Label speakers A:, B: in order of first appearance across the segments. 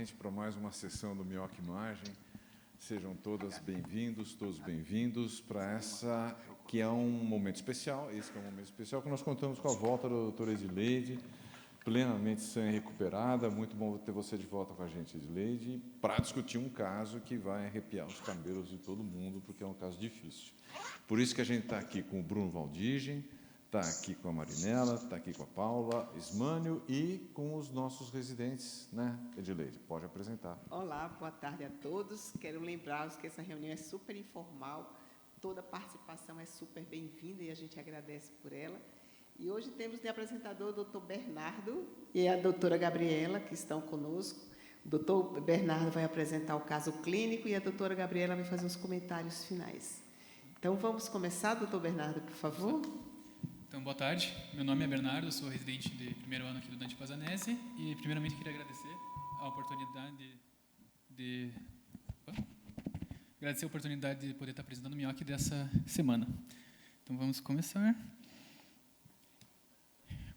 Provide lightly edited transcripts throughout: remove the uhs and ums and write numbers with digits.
A: novamente para mais uma sessão do Minhoca Imagem. Sejam todas bem-vindos, todos bem-vindos para essa que é um momento especial. Esse que é um momento especial que nós contamos com a volta da doutora Edileide, plenamente sã e recuperada. Muito bom ter você de volta com a gente, Edileide, para discutir um caso que vai arrepiar os cabelos de todo mundo, porque é um caso difícil. Por isso que a gente está aqui com o Bruno Valdigem, está aqui com a Marinela, está aqui com a Paula Ismânio e com os nossos residentes, né, Edileide? Pode apresentar.
B: Olá, boa tarde a todos. Quero lembrá-los que essa reunião é super informal, toda participação é super bem-vinda e a gente agradece por ela. E hoje temos de apresentador o doutor Bernardo e a doutora Gabriela, que estão conosco. O doutor Bernardo vai apresentar o caso clínico e a doutora Gabriela vai fazer os comentários finais. Então, vamos começar, doutor Bernardo, por favor?
C: Então, boa tarde. Meu nome é Bernardo, eu sou residente de primeiro ano aqui do Dante Pazanese e, primeiramente, queria agradecer a oportunidade de poder estar apresentando o Minhoca dessa semana. Então, vamos começar.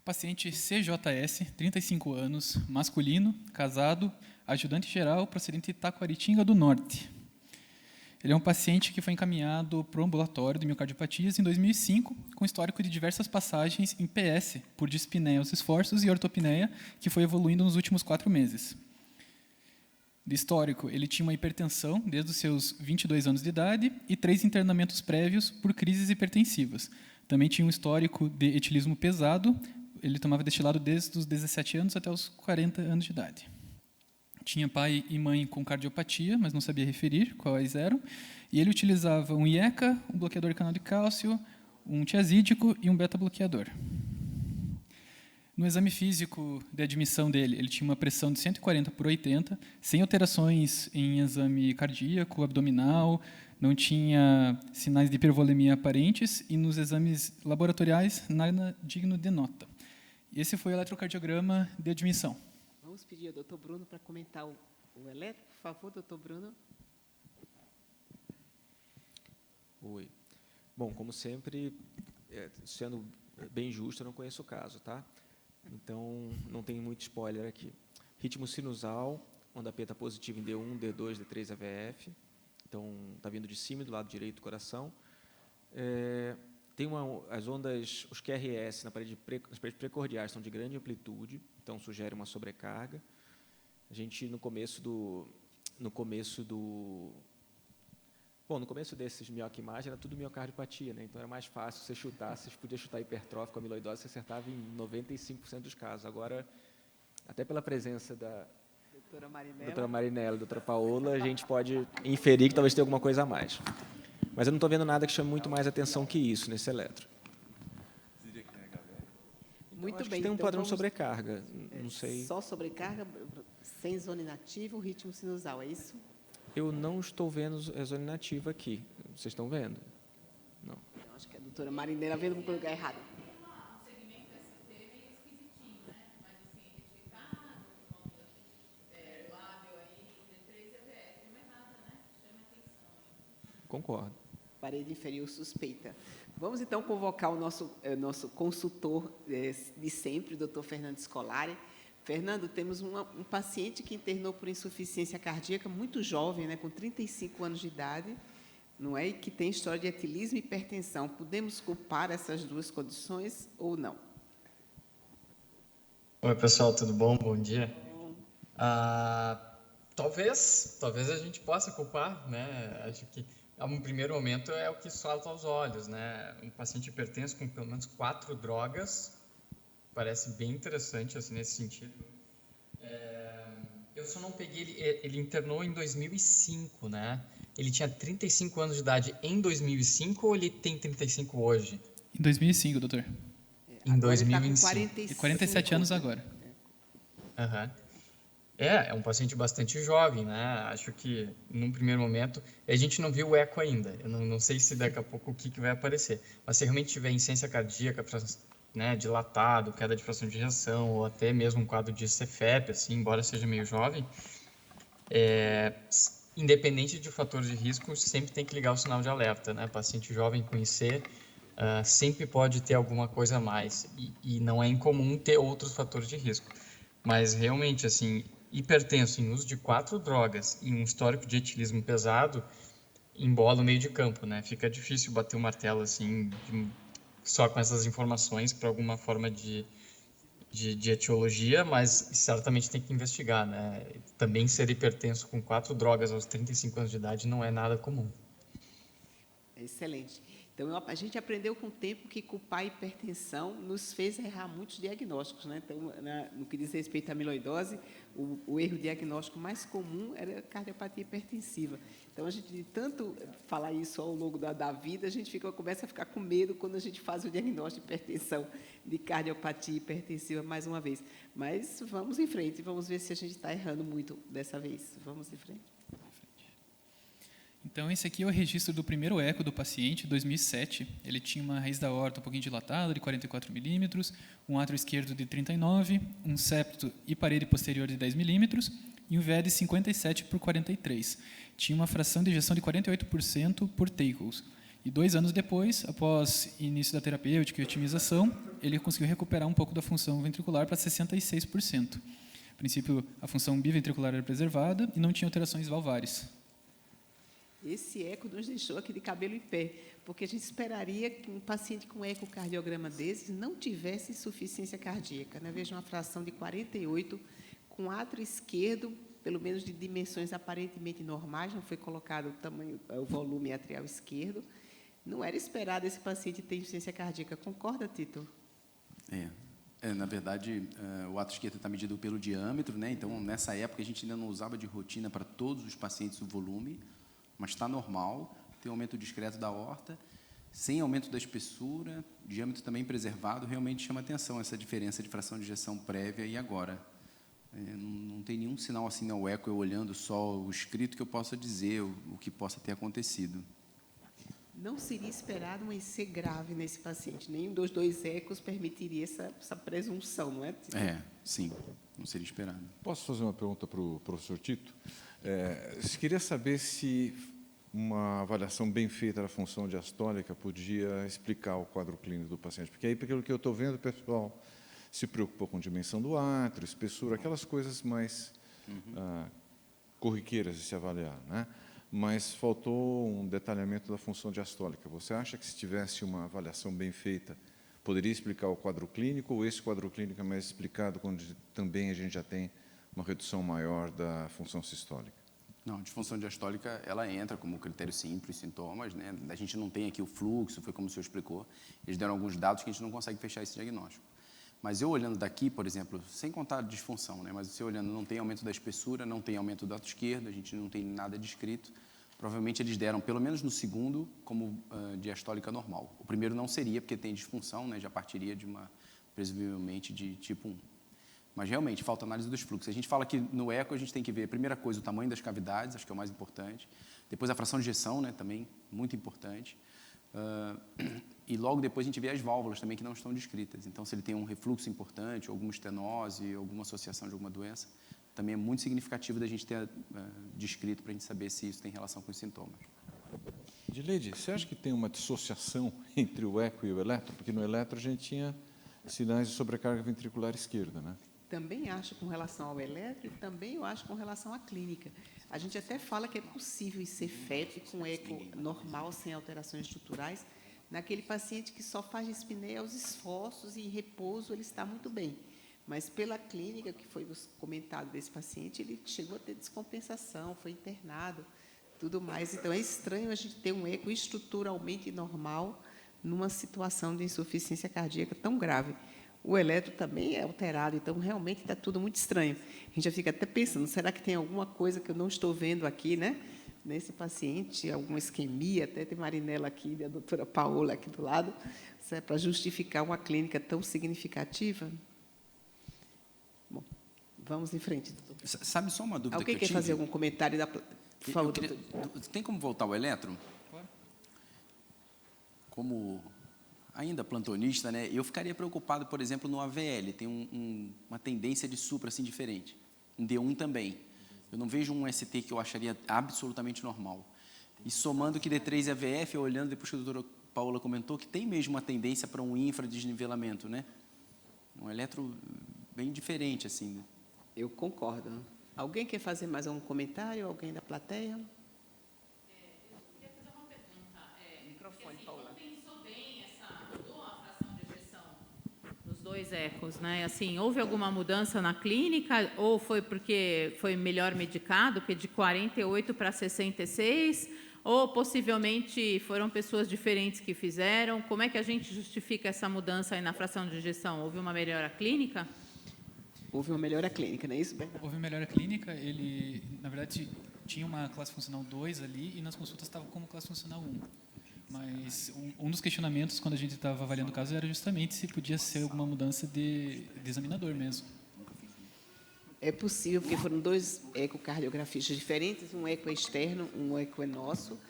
C: Paciente CJS, 35 anos, masculino, casado, ajudante geral, procedente de Taquaritinga do Norte. Ele é um paciente que foi encaminhado para o ambulatório de miocardiopatias em 2005, com histórico de diversas passagens em PS, por dispneia aos esforços e ortopneia, que foi evoluindo nos últimos 4 meses. De histórico, ele tinha uma hipertensão desde os seus 22 anos de idade e 3 internamentos prévios por crises hipertensivas. Também tinha um histórico de etilismo pesado, ele tomava destilado desde os 17 anos até os 40 anos de idade. Tinha pai e mãe com cardiopatia, mas não sabia referir quais eram. E ele utilizava um IECA, um bloqueador de canal de cálcio, um tiazídico e um beta-bloqueador. No exame físico de admissão dele, ele tinha uma pressão de 140/80, sem alterações em exame cardíaco, abdominal, não tinha sinais de hipervolemia aparentes e nos exames laboratoriais nada digno de nota. Esse foi o eletrocardiograma de admissão.
B: Vamos pedir ao doutor Bruno para comentar o eletro, por favor, doutor Bruno.
D: Oi. Bom, como sempre, sendo bem justo, eu não conheço o caso, tá? Então, não tem muito spoiler aqui. Ritmo sinusal, onda P está positiva em D1, D2, D3, AVF. Então, está vindo de cima, do lado direito do coração. Tem as ondas, os QRS nas paredes precordiais são de grande amplitude, então sugere uma sobrecarga. A gente, no começo desses Minhoca Imagem, era tudo miocardiopatia, né? Então era mais fácil você chutar, você podia chutar hipertrófico, amiloidose, você acertava em 95% dos casos. Agora, até pela presença da doutora Marinela e doutora Paola, a gente pode inferir que talvez tenha alguma coisa a mais. Mas eu não estou vendo nada que chame muito mais atenção que isso nesse eletro.
B: Muito
D: acho
B: bem.
D: Que tem um
B: então
D: padrão de sobrecarga, não sei.
B: Só sobrecarga, sem zona inativa, o ritmo sinusal, é isso?
D: Eu não estou vendo a zona inativa aqui. Vocês estão vendo? Não.
B: Eu acho que a doutora Marinela vendo para o lugar errado.
D: Concordo.
B: Parede inferior suspeita. Vamos, então, convocar o nosso consultor de sempre, o doutor Fernando Scolari. Fernando, temos um paciente que internou por insuficiência cardíaca, muito jovem, né, com 35 anos de idade, não é? E que tem história de etilismo e hipertensão. Podemos culpar essas duas condições ou não?
E: Oi, pessoal, tudo bom? Bom dia. Talvez a gente possa culpar, né? Acho que no primeiro momento é o que salta aos olhos, né? Um paciente hipertenso com pelo menos 4 drogas parece bem interessante assim nesse sentido. Eu só não peguei ele internou em 2005, né? Ele tinha 35 anos de idade em 2005 ou ele tem 35 hoje?
C: Em 2005, doutor.
E: Em 2005.
B: Ele está com 45.
C: E 47 anos agora.
E: Aham. É um paciente bastante jovem, né? Acho que, num primeiro momento, a gente não viu o eco ainda. Eu não sei se daqui a pouco o que vai aparecer. Mas se realmente tiver insuficiência cardíaca, né, dilatado, queda de fração de ejeção, ou até mesmo um quadro de CFEP, assim, embora seja meio jovem, independente de fatores de risco, sempre tem que ligar o sinal de alerta, né? Paciente jovem com IC sempre pode ter alguma coisa a mais. E não é incomum ter outros fatores de risco. Mas, realmente, assim, hipertenso em uso de 4 drogas e um histórico de etilismo pesado, embola o meio de campo, né? Fica difícil bater o martelo assim, só com essas informações para alguma forma de etiologia, mas certamente tem que investigar, né? Também ser hipertenso com 4 drogas aos 35 anos de idade não é nada comum.
B: Excelente. Então, a gente aprendeu com o tempo que culpar a hipertensão nos fez errar muitos diagnósticos, né? Então, no que diz respeito à amiloidose, o erro diagnóstico mais comum era a cardiopatia hipertensiva. Então, a gente, de tanto falar isso ao longo da vida, a gente começa a ficar com medo quando a gente faz o diagnóstico de hipertensão, de cardiopatia hipertensiva, mais uma vez. Mas vamos em frente, vamos ver se a gente está errando muito dessa vez. Vamos em frente.
C: Então, esse aqui é o registro do primeiro eco do paciente, 2007. Ele tinha uma raiz da aorta um pouquinho dilatada, de 44 milímetros, um átrio esquerdo de 39, um septo e parede posterior de 10 milímetros e um VE de 57 por 43. Tinha uma fração de ejeção de 48% por Takels. E 2 anos depois, após início da terapêutica e otimização, ele conseguiu recuperar um pouco da função ventricular para 66%. A princípio, a função biventricular era preservada e não tinha alterações valvares.
B: Esse eco nos deixou aqui de cabelo em pé, porque a gente esperaria que um paciente com ecocardiograma desses não tivesse insuficiência cardíaca, né? Veja uma fração de 48, com átrio esquerdo, pelo menos de dimensões aparentemente normais, não foi colocado o tamanho, o volume atrial esquerdo. Não era esperado esse paciente ter insuficiência cardíaca. Concorda, Tito?
F: Na verdade, o átrio esquerdo está medido pelo diâmetro, né? Então, nessa época, a gente ainda não usava de rotina para todos os pacientes o volume, mas está normal, tem aumento discreto da aorta, sem aumento da espessura, diâmetro também preservado, realmente chama atenção essa diferença de fração de ejeção prévia e agora. Não tem nenhum sinal assim no eco, eu olhando só o escrito, que eu possa dizer o que possa ter acontecido.
B: Não seria esperado um EC grave nesse paciente. Nenhum dos 2 ecos permitiria essa presunção, não é?
F: Sim, não seria esperado.
A: Posso fazer uma pergunta para o professor Tito? Queria saber se uma avaliação bem feita da função diastólica podia explicar o quadro clínico do paciente. Porque aí, pelo que eu estou vendo, o pessoal se preocupou com dimensão do átrio, espessura, aquelas coisas mais corriqueiras de se avaliar, né? Mas faltou um detalhamento da função diastólica. Você acha que, se tivesse uma avaliação bem feita, poderia explicar o quadro clínico, ou esse quadro clínico é mais explicado quando também a gente já tem uma redução maior da função sistólica?
F: Não, a disfunção diastólica, ela entra como critério simples, sintomas, né? A gente não tem aqui o fluxo, foi como o senhor explicou. Eles deram alguns dados que a gente não consegue fechar esse diagnóstico. Mas eu olhando daqui, por exemplo, sem contar a disfunção, né? Mas você olhando, não tem aumento da espessura, não tem aumento do átrio esquerdo, a gente não tem nada descrito. Provavelmente eles deram, pelo menos no segundo, como diastólica normal. O primeiro não seria, porque tem disfunção, né? Já partiria de presumivelmente de tipo 1. Mas, realmente, falta análise dos fluxos. A gente fala que no eco a gente tem que ver, a primeira coisa, o tamanho das cavidades, acho que é o mais importante. Depois, a fração de ejeção, né, também, muito importante. E logo depois a gente vê as válvulas também, que não estão descritas. Então, se ele tem um refluxo importante, alguma estenose, alguma associação de alguma doença, também é muito significativo da gente ter descrito para a gente saber se isso tem relação com os sintomas.
A: Dileide, você acha que tem uma dissociação entre o eco e o eletro? Porque no eletro a gente tinha sinais de sobrecarga ventricular esquerda, né?
B: Também acho com relação ao eletro e também eu acho com relação à clínica. A gente até fala que é possível ser FEP com eco normal, sem alterações estruturais, naquele paciente que só faz dispneia aos esforços e em repouso ele está muito bem. Mas pela clínica, que foi comentado desse paciente, ele chegou a ter descompensação, foi internado, tudo mais. Então, é estranho a gente ter um eco estruturalmente normal numa situação de insuficiência cardíaca tão grave. O eletro também é alterado, então realmente está tudo muito estranho. A gente já fica até pensando, será que tem alguma coisa que eu não estou vendo aqui, né? Nesse paciente, alguma isquemia, até tem Marinela aqui, e a doutora Paola aqui do lado, para justificar uma clínica tão significativa? Bom, vamos em frente, doutor.
F: Sabe só uma dúvida
B: Alguém
F: que eu
B: quer fazer
F: tive?
B: algum comentário? Por favor, doutor.
F: Tem como voltar ao eletro?
C: Claro.
F: Como ainda plantonista, né, eu ficaria preocupado, por exemplo, no AVL, tem uma tendência de supra assim, diferente. Um D1 também. Eu não vejo um ST que eu acharia absolutamente normal. E somando que D3 e AVF, olhando depois que a doutora Paola comentou, que tem mesmo uma tendência para um infradesnivelamento, né? Um eletro bem diferente, assim.
B: Eu concordo. Alguém quer fazer mais algum comentário? Alguém da plateia?
G: Eu queria fazer uma pergunta.
B: Microfone,
G: Assim,
B: Paula.
G: quando pensou bem, mudou a fração de ejeção nos 2 ecos, né? Assim, houve alguma mudança na clínica ou foi porque foi melhor medicado, que de 48 para 66, ou possivelmente foram pessoas diferentes que fizeram? Como é que a gente justifica essa mudança aí na fração de ejeção? Houve uma melhora clínica?
B: Houve uma melhora clínica, não é isso, Bernardo?
C: Houve melhora clínica, ele, na verdade, tinha uma classe funcional 2 ali e nas consultas estava como classe funcional 1. Mas um dos questionamentos, quando a gente estava avaliando o caso, era justamente se podia ser alguma mudança de examinador mesmo.
B: É possível, porque foram 2 ecocardiografistas diferentes, um eco é externo, um eco é nosso.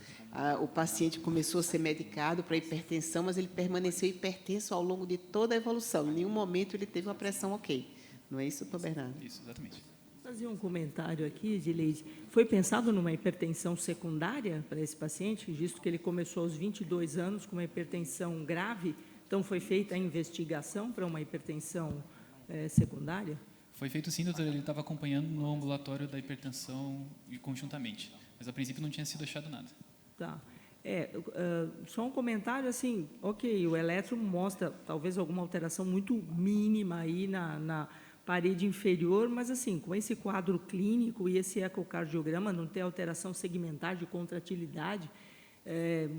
B: O paciente começou a ser medicado para hipertensão, mas ele permaneceu hipertenso ao longo de toda a evolução. Em nenhum momento ele teve uma pressão ok. Não é isso, doutor Bernardo?
C: Isso, exatamente.
H: Fazer um comentário aqui, Edileide. Foi pensado numa hipertensão secundária para esse paciente, visto que ele começou aos 22 anos com uma hipertensão grave, então foi feita a investigação para uma hipertensão secundária?
C: Foi feito sim, doutor, ele estava acompanhando no ambulatório da hipertensão e conjuntamente, mas a princípio não tinha sido achado nada.
H: Tá. Só um comentário assim, ok, o eletro mostra talvez alguma alteração muito mínima aí na parede inferior, mas assim, com esse quadro clínico e esse ecocardiograma, não ter alteração segmentar de contratilidade,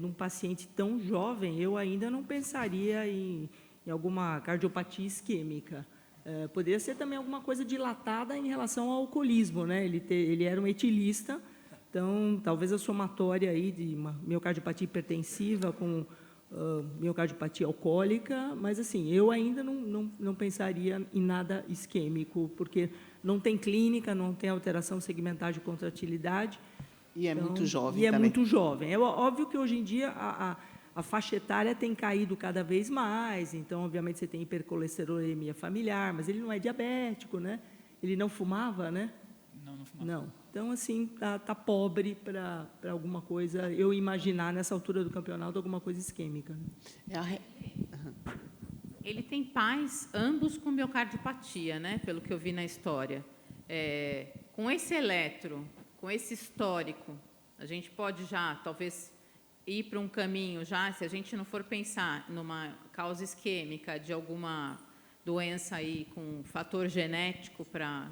H: num paciente tão jovem, eu ainda não pensaria em alguma cardiopatia isquêmica. Poderia ser também alguma coisa dilatada em relação ao alcoolismo, né? Ele era um etilista, então talvez a somatória aí de uma miocardiopatia hipertensiva com miocardiopatia alcoólica, mas assim, eu ainda não pensaria em nada isquêmico, porque não tem clínica, não tem alteração segmentar de contratilidade.
B: E é muito jovem
H: E é
B: também.
H: muito jovem. É óbvio que hoje em dia a faixa etária tem caído cada vez mais, então, obviamente, você tem hipercolesterolemia familiar, mas ele não é diabético, né? Ele não fumava, né?
C: Não fumava.
H: Não. Então, assim, tá pobre para alguma coisa, eu imaginar, nessa altura do campeonato, alguma coisa isquêmica.
G: Ele tem pais, ambos com miocardiopatia, né? Pelo que eu vi na história. Com esse eletro, com esse histórico, a gente pode já, talvez, ir para um caminho já, se a gente não for pensar numa causa isquêmica de alguma doença aí com fator genético para...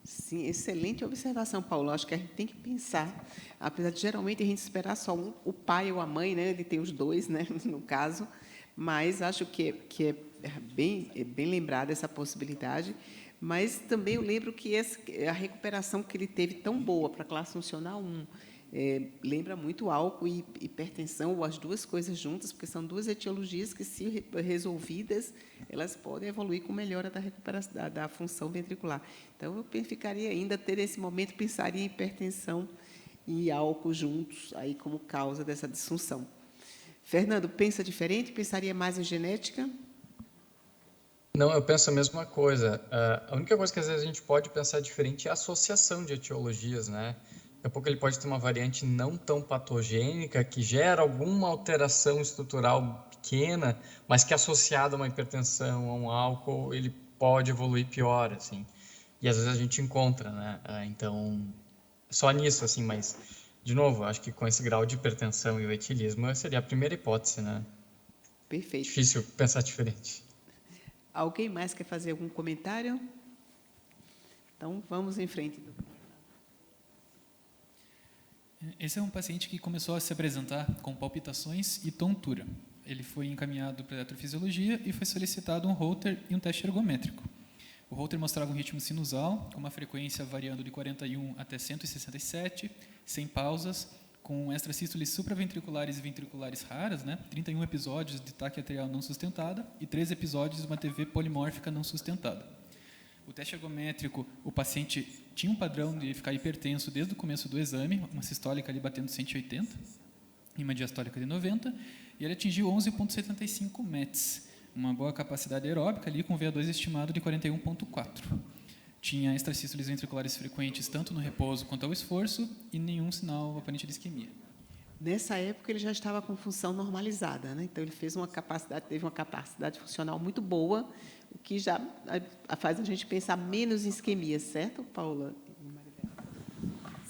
B: Sim, excelente observação, Paulo. Acho que a gente tem que pensar, apesar de geralmente a gente esperar só o pai ou a mãe, né? Ele tem os dois, né? No caso, mas acho que é bem lembrada essa possibilidade. Mas também eu lembro que a recuperação que ele teve tão boa para a classe funcional 1 lembra muito álcool e hipertensão, ou as duas coisas juntas, porque são duas etiologias que, se resolvidas, elas podem evoluir com melhora da recuperação da função ventricular. Então, eu ficaria ainda, ter esse momento, pensaria em hipertensão e álcool juntos, aí como causa dessa disfunção. Fernando, pensa diferente? Pensaria mais em genética?
E: Não, eu penso a mesma coisa. A única coisa que às vezes a gente pode pensar diferente é a associação de etiologias, né? Daqui a pouco ele pode ter uma variante não tão patogênica que gera alguma alteração estrutural pequena, mas que associada a uma hipertensão, a um álcool, ele pode evoluir pior, assim. E às vezes a gente encontra, né? Então, só nisso, assim, mas, de novo, acho que com esse grau de hipertensão e o etilismo seria a primeira hipótese, né?
B: Perfeito.
E: Difícil pensar diferente.
B: Alguém mais quer fazer algum comentário? Então, vamos em frente.
C: Esse é um paciente que começou a se apresentar com palpitações e tontura. Ele foi encaminhado para a eletrofisiologia e foi solicitado um Holter e um teste ergométrico. O Holter mostrava um ritmo sinusal, com uma frequência variando de 41 até 167, sem pausas, com extrasístoles supraventriculares e ventriculares raras, né? 31 episódios de taque atrial não sustentada e 3 episódios de uma TV polimórfica não sustentada. O teste ergométrico, o paciente tinha um padrão de ficar hipertenso desde o começo do exame, uma sistólica ali batendo 180, e uma diastólica de 90, e ele atingiu 11,75 METs, uma boa capacidade aeróbica ali com VO2 estimado de 41,4. Tinha extrasístoles ventriculares frequentes tanto no repouso quanto ao esforço e nenhum sinal aparente de isquemia.
B: Nessa época, ele já estava com função normalizada, né? Então, ele teve uma capacidade funcional muito boa, o que já faz a gente pensar menos em isquemia, certo, Paula?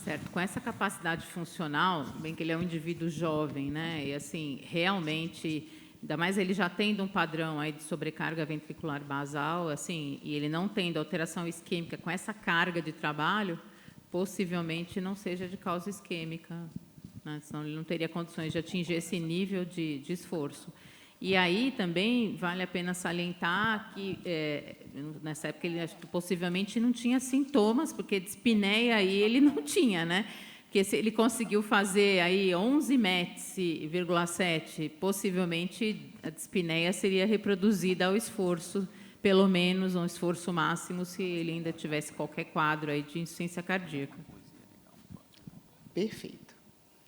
G: Certo, com essa capacidade funcional, bem que ele é um indivíduo jovem, né? E assim, realmente, ainda mais ele já tendo um padrão aí de sobrecarga ventricular basal, assim, e ele não tendo alteração isquêmica com essa carga de trabalho, possivelmente não seja de causa isquêmica, né? Senão ele não teria condições de atingir esse nível de esforço. E aí também vale a pena salientar que nessa época ele possivelmente não tinha sintomas, porque dispneia aí ele não tinha, né? Porque se ele conseguiu fazer aí 11 METs,7, possivelmente a dispneia seria reproduzida ao esforço, pelo menos um esforço máximo, se ele ainda tivesse qualquer quadro aí de insuficiência cardíaca.
B: Perfeito.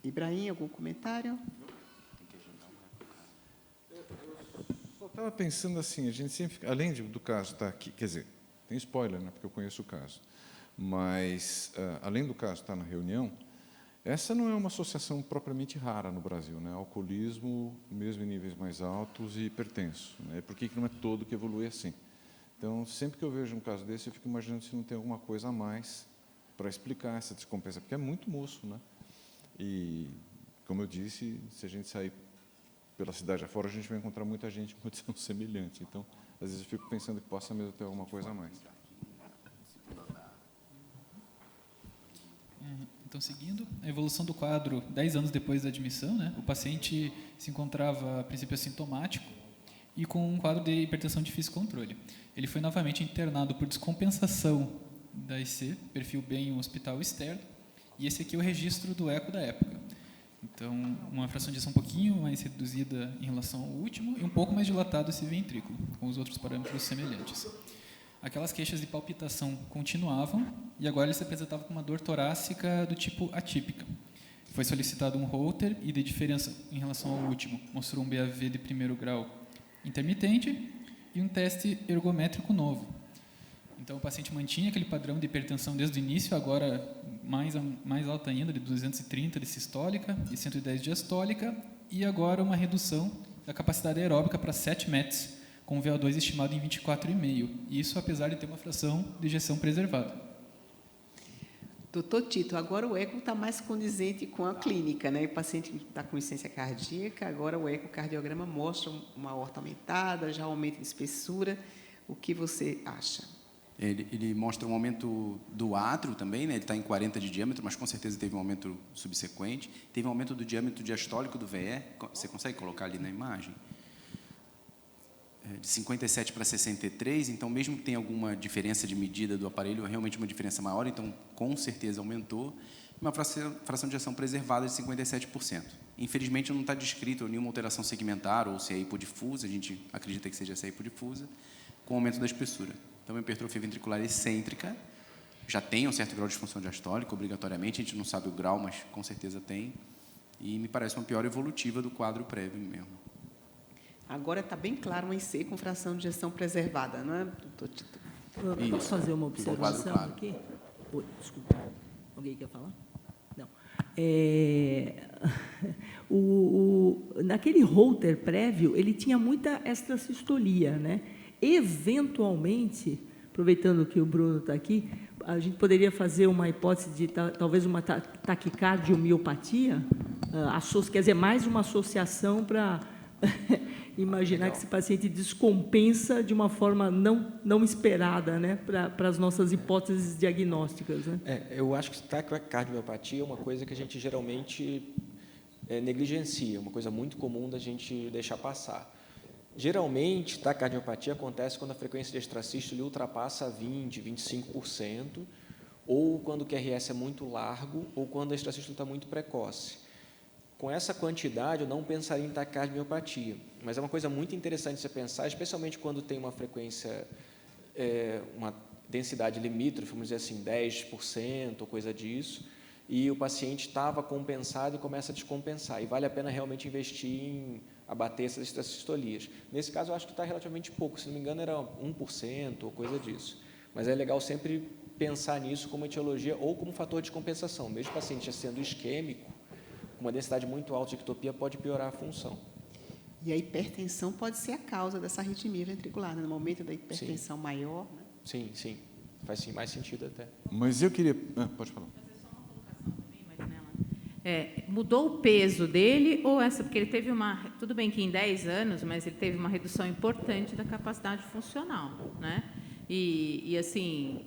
B: Ibrahim, algum comentário?
A: Eu estava pensando assim, a gente sempre, além do caso estar aqui, quer dizer, tem spoiler, né, porque eu conheço o caso, mas além do caso estar na reunião, essa não é uma associação propriamente rara no Brasil, né? Alcoolismo, mesmo em níveis mais altos, e hipertenso, né? Por que não é todo que evolui assim? Então, sempre que eu vejo um caso desse, eu fico imaginando se não tem alguma coisa a mais para explicar essa descompensação, porque é muito moço, né? E, como eu disse, se a gente sair pela cidade afora, a gente vai encontrar muita gente com condição semelhante. Então, às vezes eu fico pensando que possa mesmo ter alguma coisa a mais.
C: Então, seguindo a evolução do quadro 10 anos depois da admissão, né, o paciente se encontrava, a princípio, assintomático e com um quadro de hipertensão de difícil controle. Ele foi novamente internado por descompensação da IC, perfil B em um hospital externo, e esse aqui é o registro do eco da época. Então, uma fração de ejeção um pouquinho mais reduzida em relação ao último e um pouco mais dilatado esse ventrículo, com os outros parâmetros semelhantes. Aquelas queixas de palpitação continuavam e agora ele se apresentava com uma dor torácica do tipo atípica. Foi solicitado um Holter e, de diferença em relação ao último, mostrou um BAV de primeiro grau intermitente e um teste ergométrico novo. Então, o paciente mantinha aquele padrão de hipertensão desde o início, agora mais alta ainda, de 230 de sistólica e 110 de diastólica, e agora uma redução da capacidade aeróbica para 7 METs, com um VO2 estimado em 24,5. Isso apesar de ter uma fração de ejeção preservada.
B: Doutor Tito, agora o eco está mais condizente com a clínica, né? O paciente está com insuficiência cardíaca, agora o ecocardiograma mostra uma aorta aumentada, já aumento de espessura. O que você acha?
F: Ele mostra um aumento do átrio também, né? Ele está em 40 de diâmetro, mas com certeza teve um aumento subsequente. Teve um aumento do diâmetro diastólico do VE. Você consegue colocar ali na imagem? De 57 para 63, então, mesmo que tenha alguma diferença de medida do aparelho, é realmente uma diferença maior, então, com certeza aumentou. Uma fração de ejeção preservada de 57%. Infelizmente, não está descrito nenhuma alteração segmentar ou se é hipodifusa, a gente acredita que seja essa hipodifusa, com aumento da espessura. Então, a hipertrofia ventricular excêntrica já tem um certo grau de disfunção diastólica, obrigatoriamente, a gente não sabe o grau, mas com certeza tem, e me parece uma piora evolutiva do quadro prévio mesmo.
B: Agora está bem claro um IC com fração de ejeção preservada, não é, doutor Tito?
H: Posso fazer uma
F: Ficou quadro
H: observação
F: claro.
H: aqui? Oi, desculpa. Alguém quer falar? Não. Naquele Holter prévio, ele tinha muita extracistolia, né? Eventualmente, aproveitando que o Bruno está aqui, a gente poderia fazer uma hipótese de talvez uma taquicardiomiopatia, quer dizer, mais uma associação para imaginar
F: Legal.
H: que esse paciente descompensa de uma forma não esperada, né, para as nossas hipóteses diagnósticas, né?
D: Eu acho que taquicardiopatia é uma coisa que a gente geralmente negligencia, uma coisa muito comum da gente deixar passar. Geralmente, taquicardiopatia acontece quando a frequência de extrasístole ultrapassa 20%, 25%, ou quando o QRS é muito largo, ou quando a extrasístole está muito precoce. Com essa quantidade, eu não pensaria em taquicardiopatia, mas é uma coisa muito interessante você pensar, especialmente quando tem uma frequência, uma densidade limítrofe, vamos dizer assim, 10% ou coisa disso, e o paciente estava compensado e começa a descompensar, e vale a pena realmente investir em abater essas extrasistolias. Nesse caso, eu acho que está relativamente pouco, se não me engano, era 1% ou coisa disso, mas é legal sempre pensar nisso como etiologia ou como fator de compensação, mesmo o paciente já sendo isquêmico, uma densidade muito alta de ectopia pode piorar a função.
B: E a hipertensão pode ser a causa dessa arritmia ventricular, né? No momento da hipertensão maior, né?
D: Sim, faz sim, mais sentido até.
A: Mas eu queria... pode falar.
G: Fazer só uma colocação. Mudou o peso dele ou essa? Porque ele teve tudo bem que em 10 anos, mas ele teve uma redução importante da capacidade funcional, né? E assim,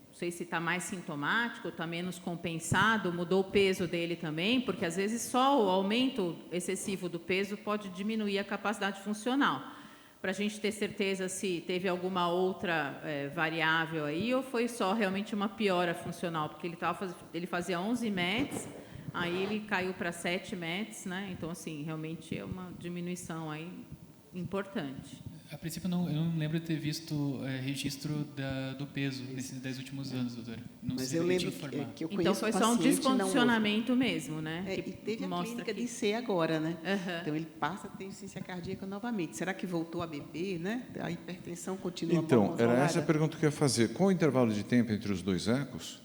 G: não sei se está mais sintomático, está menos compensado, mudou o peso dele também, porque às vezes só o aumento excessivo do peso pode diminuir a capacidade funcional. Para a gente ter certeza se teve alguma outra variável aí ou foi só realmente uma piora funcional, porque ele fazia 11 METs, aí ele caiu para 7 METs, né? Então, assim, realmente é uma diminuição aí importante.
C: A princípio, eu não lembro de ter visto registro do peso nesses 10 últimos anos, doutora. Não
B: Mas
C: sei
B: eu
C: se
B: lembro
C: te informar.
B: que eu conheço
G: Então, foi só um
B: paciente,
G: descondicionamento mesmo, né?
B: e teve a clínica de C agora, né?
G: Uhum.
B: Então, ele passa a ter insuficiência cardíaca novamente. Será que voltou a beber, né? A hipertensão continua
A: Então,
B: controlada?
A: era essa a pergunta que eu ia fazer. Qual o intervalo de tempo entre os 2 ecos?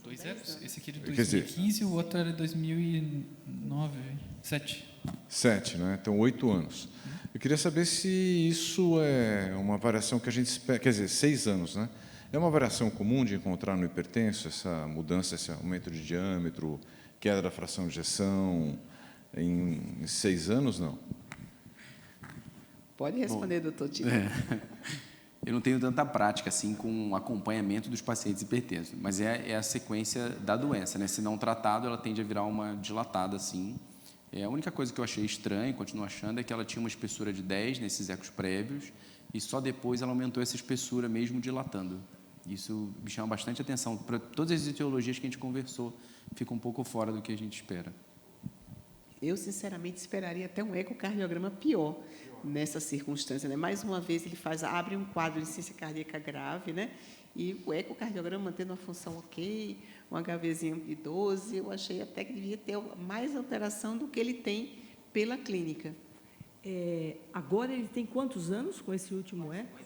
C: 2 ecos? Esse aqui é de
A: Quer dizer,
C: 2015 e o outro era de 2009, 7.
A: 7, né? Então, 8 anos. Eu queria saber se isso é uma variação que a gente espera, quer dizer, 6 anos, né? É uma variação comum de encontrar no hipertenso, essa mudança, esse aumento de diâmetro, queda da fração de ejeção, em 6 anos, não?
B: Pode responder, doutor Tito.
F: Eu não tenho tanta prática assim com o acompanhamento dos pacientes hipertensos, mas é a sequência da doença, né? Se não tratado, ela tende a virar uma dilatada assim. A única coisa que eu achei estranha, continuo achando, é que ela tinha uma espessura de 10 nesses ecos prévios e só depois ela aumentou essa espessura mesmo dilatando. Isso me chama bastante atenção. Para todas as etiologias que a gente conversou, fica um pouco fora do que a gente espera.
B: Eu, sinceramente, esperaria até um ecocardiograma pior nessa circunstância, né? Mais uma vez, ele abre um quadro de insuficiência cardíaca grave, né? E o ecocardiograma mantendo uma função ok, um HVzinho de 12, eu achei até que devia ter mais alteração do que ele tem pela clínica.
H: Agora ele tem quantos anos com esse último eco?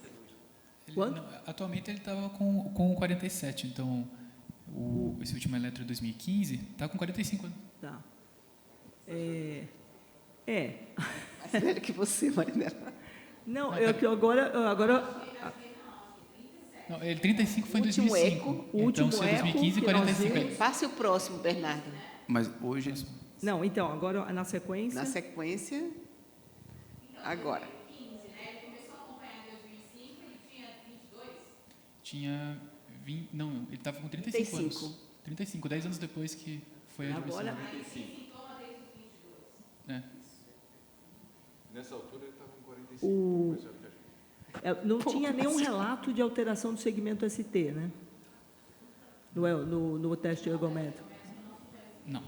H: Quanto?
C: Atualmente ele estava com 47, então esse último eletro de 2015 está com 45 anos.
H: Tá.
B: Mais velho que você, Marinela.
H: Não, é que agora
C: Não, ele 35 foi em
B: O último
C: 2005.
B: eco,
H: o último
C: então, se é
H: eco
C: 2015,
H: que nós
C: 45.
H: vimos-
B: Passe o próximo, Bernardo.
F: Mas hoje...
H: Não, então, agora na sequência.
B: Na sequência, agora.
C: Tinha 20, não, ele estava com 35 anos. 35, 10 anos depois que foi a
H: Agora,
A: Nessa altura ele estava com 45, mais velho que a gente.
H: não tinha nenhum relato de alteração do segmento ST, né? No teste ergométrico.
C: Não.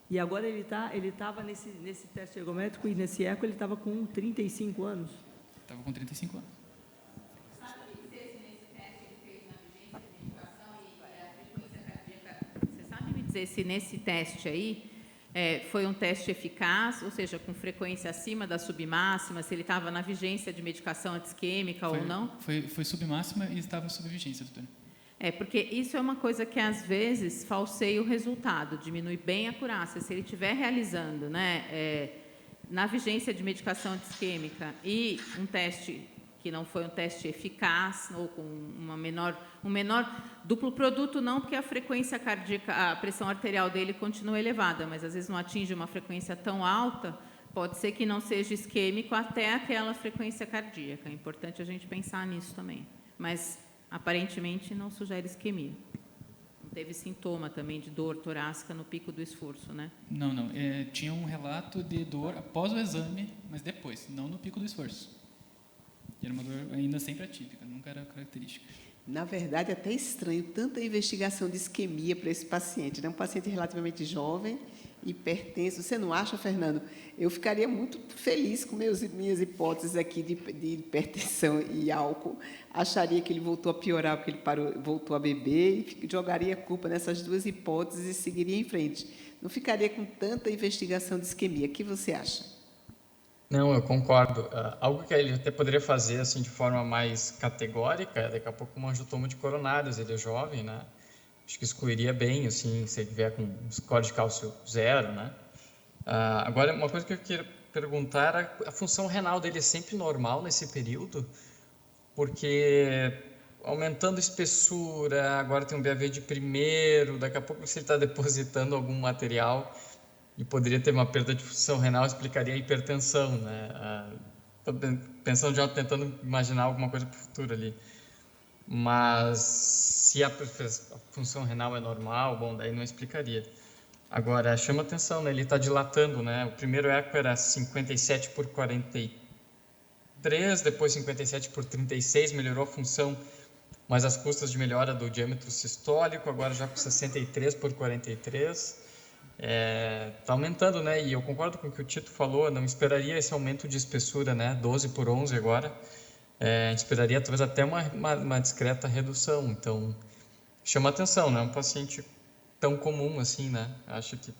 H: E agora ele estava nesse teste ergométrico e nesse eco ele estava com 35 anos.
C: Estava com 35 anos.
G: Você sabe me dizer se nesse teste aí foi um teste eficaz, ou seja, com frequência acima da submáxima, se ele estava na vigência de medicação antisquêmica ou não?
C: Foi submáxima e estava sob vigência, doutora.
G: Porque isso é uma coisa que, às vezes, falseia o resultado, diminui bem a acurácia. Se ele estiver realizando, né, na vigência de medicação antisquêmica e um teste que não foi um teste eficaz, ou com um menor duplo produto, não, porque a frequência cardíaca, a pressão arterial dele continua elevada, mas às vezes não atinge uma frequência tão alta, pode ser que não seja isquêmico até aquela frequência cardíaca. É importante a gente pensar nisso também. Mas, aparentemente, não sugere isquemia. Não teve sintoma também de dor torácica no pico do esforço, né?
C: Não. Tinha um relato de dor após o exame, mas depois, não no pico do esforço. Era uma dor ainda sempre atípica, nunca era característica.
B: Na verdade, é até estranho tanta investigação de isquemia para esse paciente, né? Um paciente relativamente jovem, hipertenso. Você não acha, Fernando? Eu ficaria muito feliz com minhas hipóteses aqui de hipertensão e álcool. Acharia que ele voltou a piorar porque ele voltou a beber e jogaria a culpa nessas duas hipóteses e seguiria em frente. Não ficaria com tanta investigação de isquemia. O que você acha?
E: Não, eu concordo. Algo que ele até poderia fazer assim de forma mais categórica, daqui a pouco uma angiotomo de coronários, ele é jovem, né? Acho que excluiria bem, assim, se ele vier com score de cálcio 0, né? Agora, uma coisa que eu queria perguntar era a função renal dele é sempre normal nesse período? Porque aumentando espessura, agora tem um BAV de primeiro, daqui a pouco você está depositando algum material e poderia ter uma perda de função renal, explicaria a hipertensão, né? Estou pensando já, tentando imaginar alguma coisa para o futuro ali. Mas se a função renal é normal, bom, daí não explicaria. Agora, chama atenção, né? Ele está dilatando, né? O primeiro eco era 57 por 43, depois 57 por 36, melhorou a função, mas as custas de melhora do diâmetro sistólico, agora já com 63 por 43. Está aumentando, né? E eu concordo com o que o Tito falou, não esperaria esse aumento de espessura, né? 12 por 11 agora. Esperaria talvez até uma discreta redução. Então, chama atenção, não é um paciente tão comum assim, né? Acho que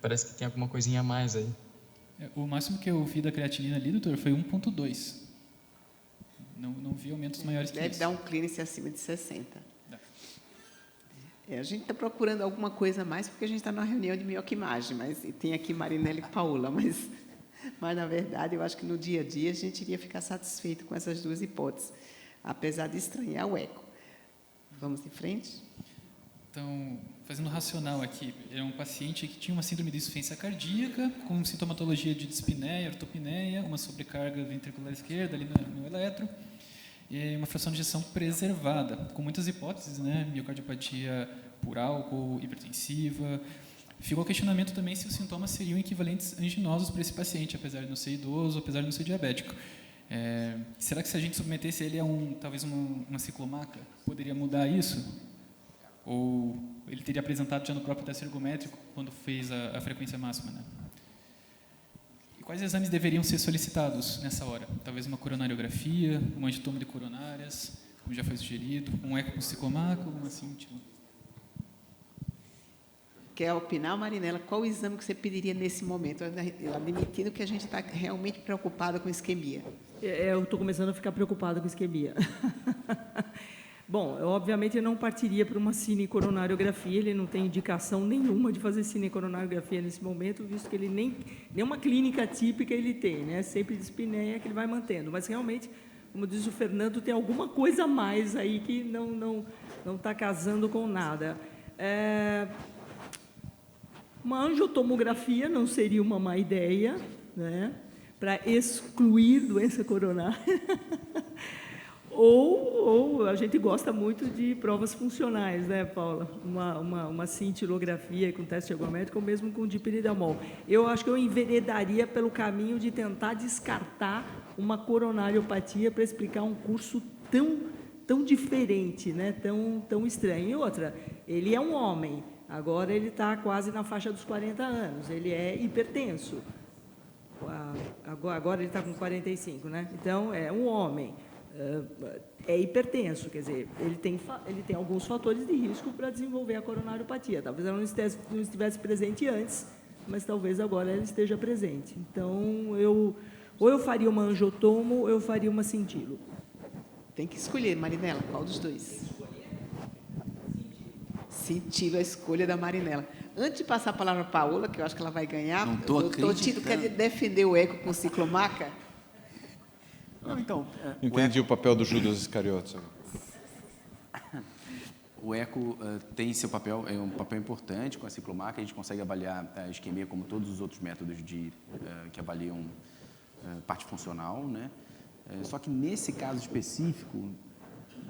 E: parece que tem alguma coisinha a mais aí.
C: O máximo que eu vi da creatinina ali, doutor, foi 1,2. Não vi aumentos maiores que isso.
B: Deve dar um clearance acima de 60. A gente está procurando alguma coisa a mais, porque a gente está numa reunião de mioquimagem, e tem aqui Marinela e Paula, mas, na verdade, eu acho que no dia a dia a gente iria ficar satisfeito com essas duas hipóteses, apesar de estranhar o eco. Vamos em frente?
C: Então, fazendo racional aqui, é um paciente que tinha uma síndrome de insuficiência cardíaca, com sintomatologia de dispneia, ortopneia, uma sobrecarga ventricular esquerda ali no eletro, e uma fração de ejeção preservada, com muitas hipóteses, né? Miocardiopatia por álcool, hipertensiva. Ficou o questionamento também se os sintomas seriam equivalentes anginosos para esse paciente, apesar de não ser idoso, apesar de não ser diabético. Será que se a gente submetesse ele a talvez uma ciclomaca, poderia mudar isso? Ou ele teria apresentado já no próprio teste ergométrico, quando fez a frequência máxima, né? E quais exames deveriam ser solicitados nessa hora? Talvez uma coronariografia, um angiotomo de coronárias, como já foi sugerido, um eco com ciclomaco, uma cintila.
B: Quer opinar, Marinela? Qual o exame que você pediria nesse momento, admitindo que a gente está realmente preocupada com isquemia?
H: Eu estou começando a ficar preocupada com isquemia. Bom, eu, obviamente, não partiria para uma cinecoronariografia, ele não tem indicação nenhuma de fazer cinecoronariografia nesse momento, visto que ele nenhuma clínica típica ele tem, né? Sempre dispneia que ele vai mantendo, mas realmente, como diz o Fernando, tem alguma coisa a mais aí que não está casando com nada. Uma angiotomografia não seria uma má ideia, né? Para excluir doença coronária. Ou a gente gosta muito de provas funcionais, né, Paula? Uma cintilografia com teste ergométrico, ou mesmo com dipyridamol. Eu acho que eu enveredaria pelo caminho de tentar descartar uma coronariopatia para explicar um curso tão diferente, né, tão estranho. E outra, ele é um homem, agora ele está quase na faixa dos 40 anos, ele é hipertenso. Agora ele está com 45, né? Então, é um homem. É hipertenso, quer dizer, ele tem alguns fatores de risco para desenvolver a coronariopatia. Talvez ela não estivesse presente antes, mas talvez agora ela esteja presente. Então, ou eu faria uma angiotomo, ou eu faria uma cintilo.
B: Tem que escolher, Marinela, qual dos dois? Cintilo, a escolha da Marinela. Antes de passar a palavra para a Paola, que eu acho que ela vai ganhar, o doutor Tito quer defender o eco com ciclomaca?
F: Não, então,
A: Entendi o papel do Judas Iscariotes.
F: O eco tem seu papel, é um papel importante com a ciclomaca, a gente consegue avaliar a isquemia como todos os outros métodos que avaliam parte funcional, né? Só que nesse caso específico,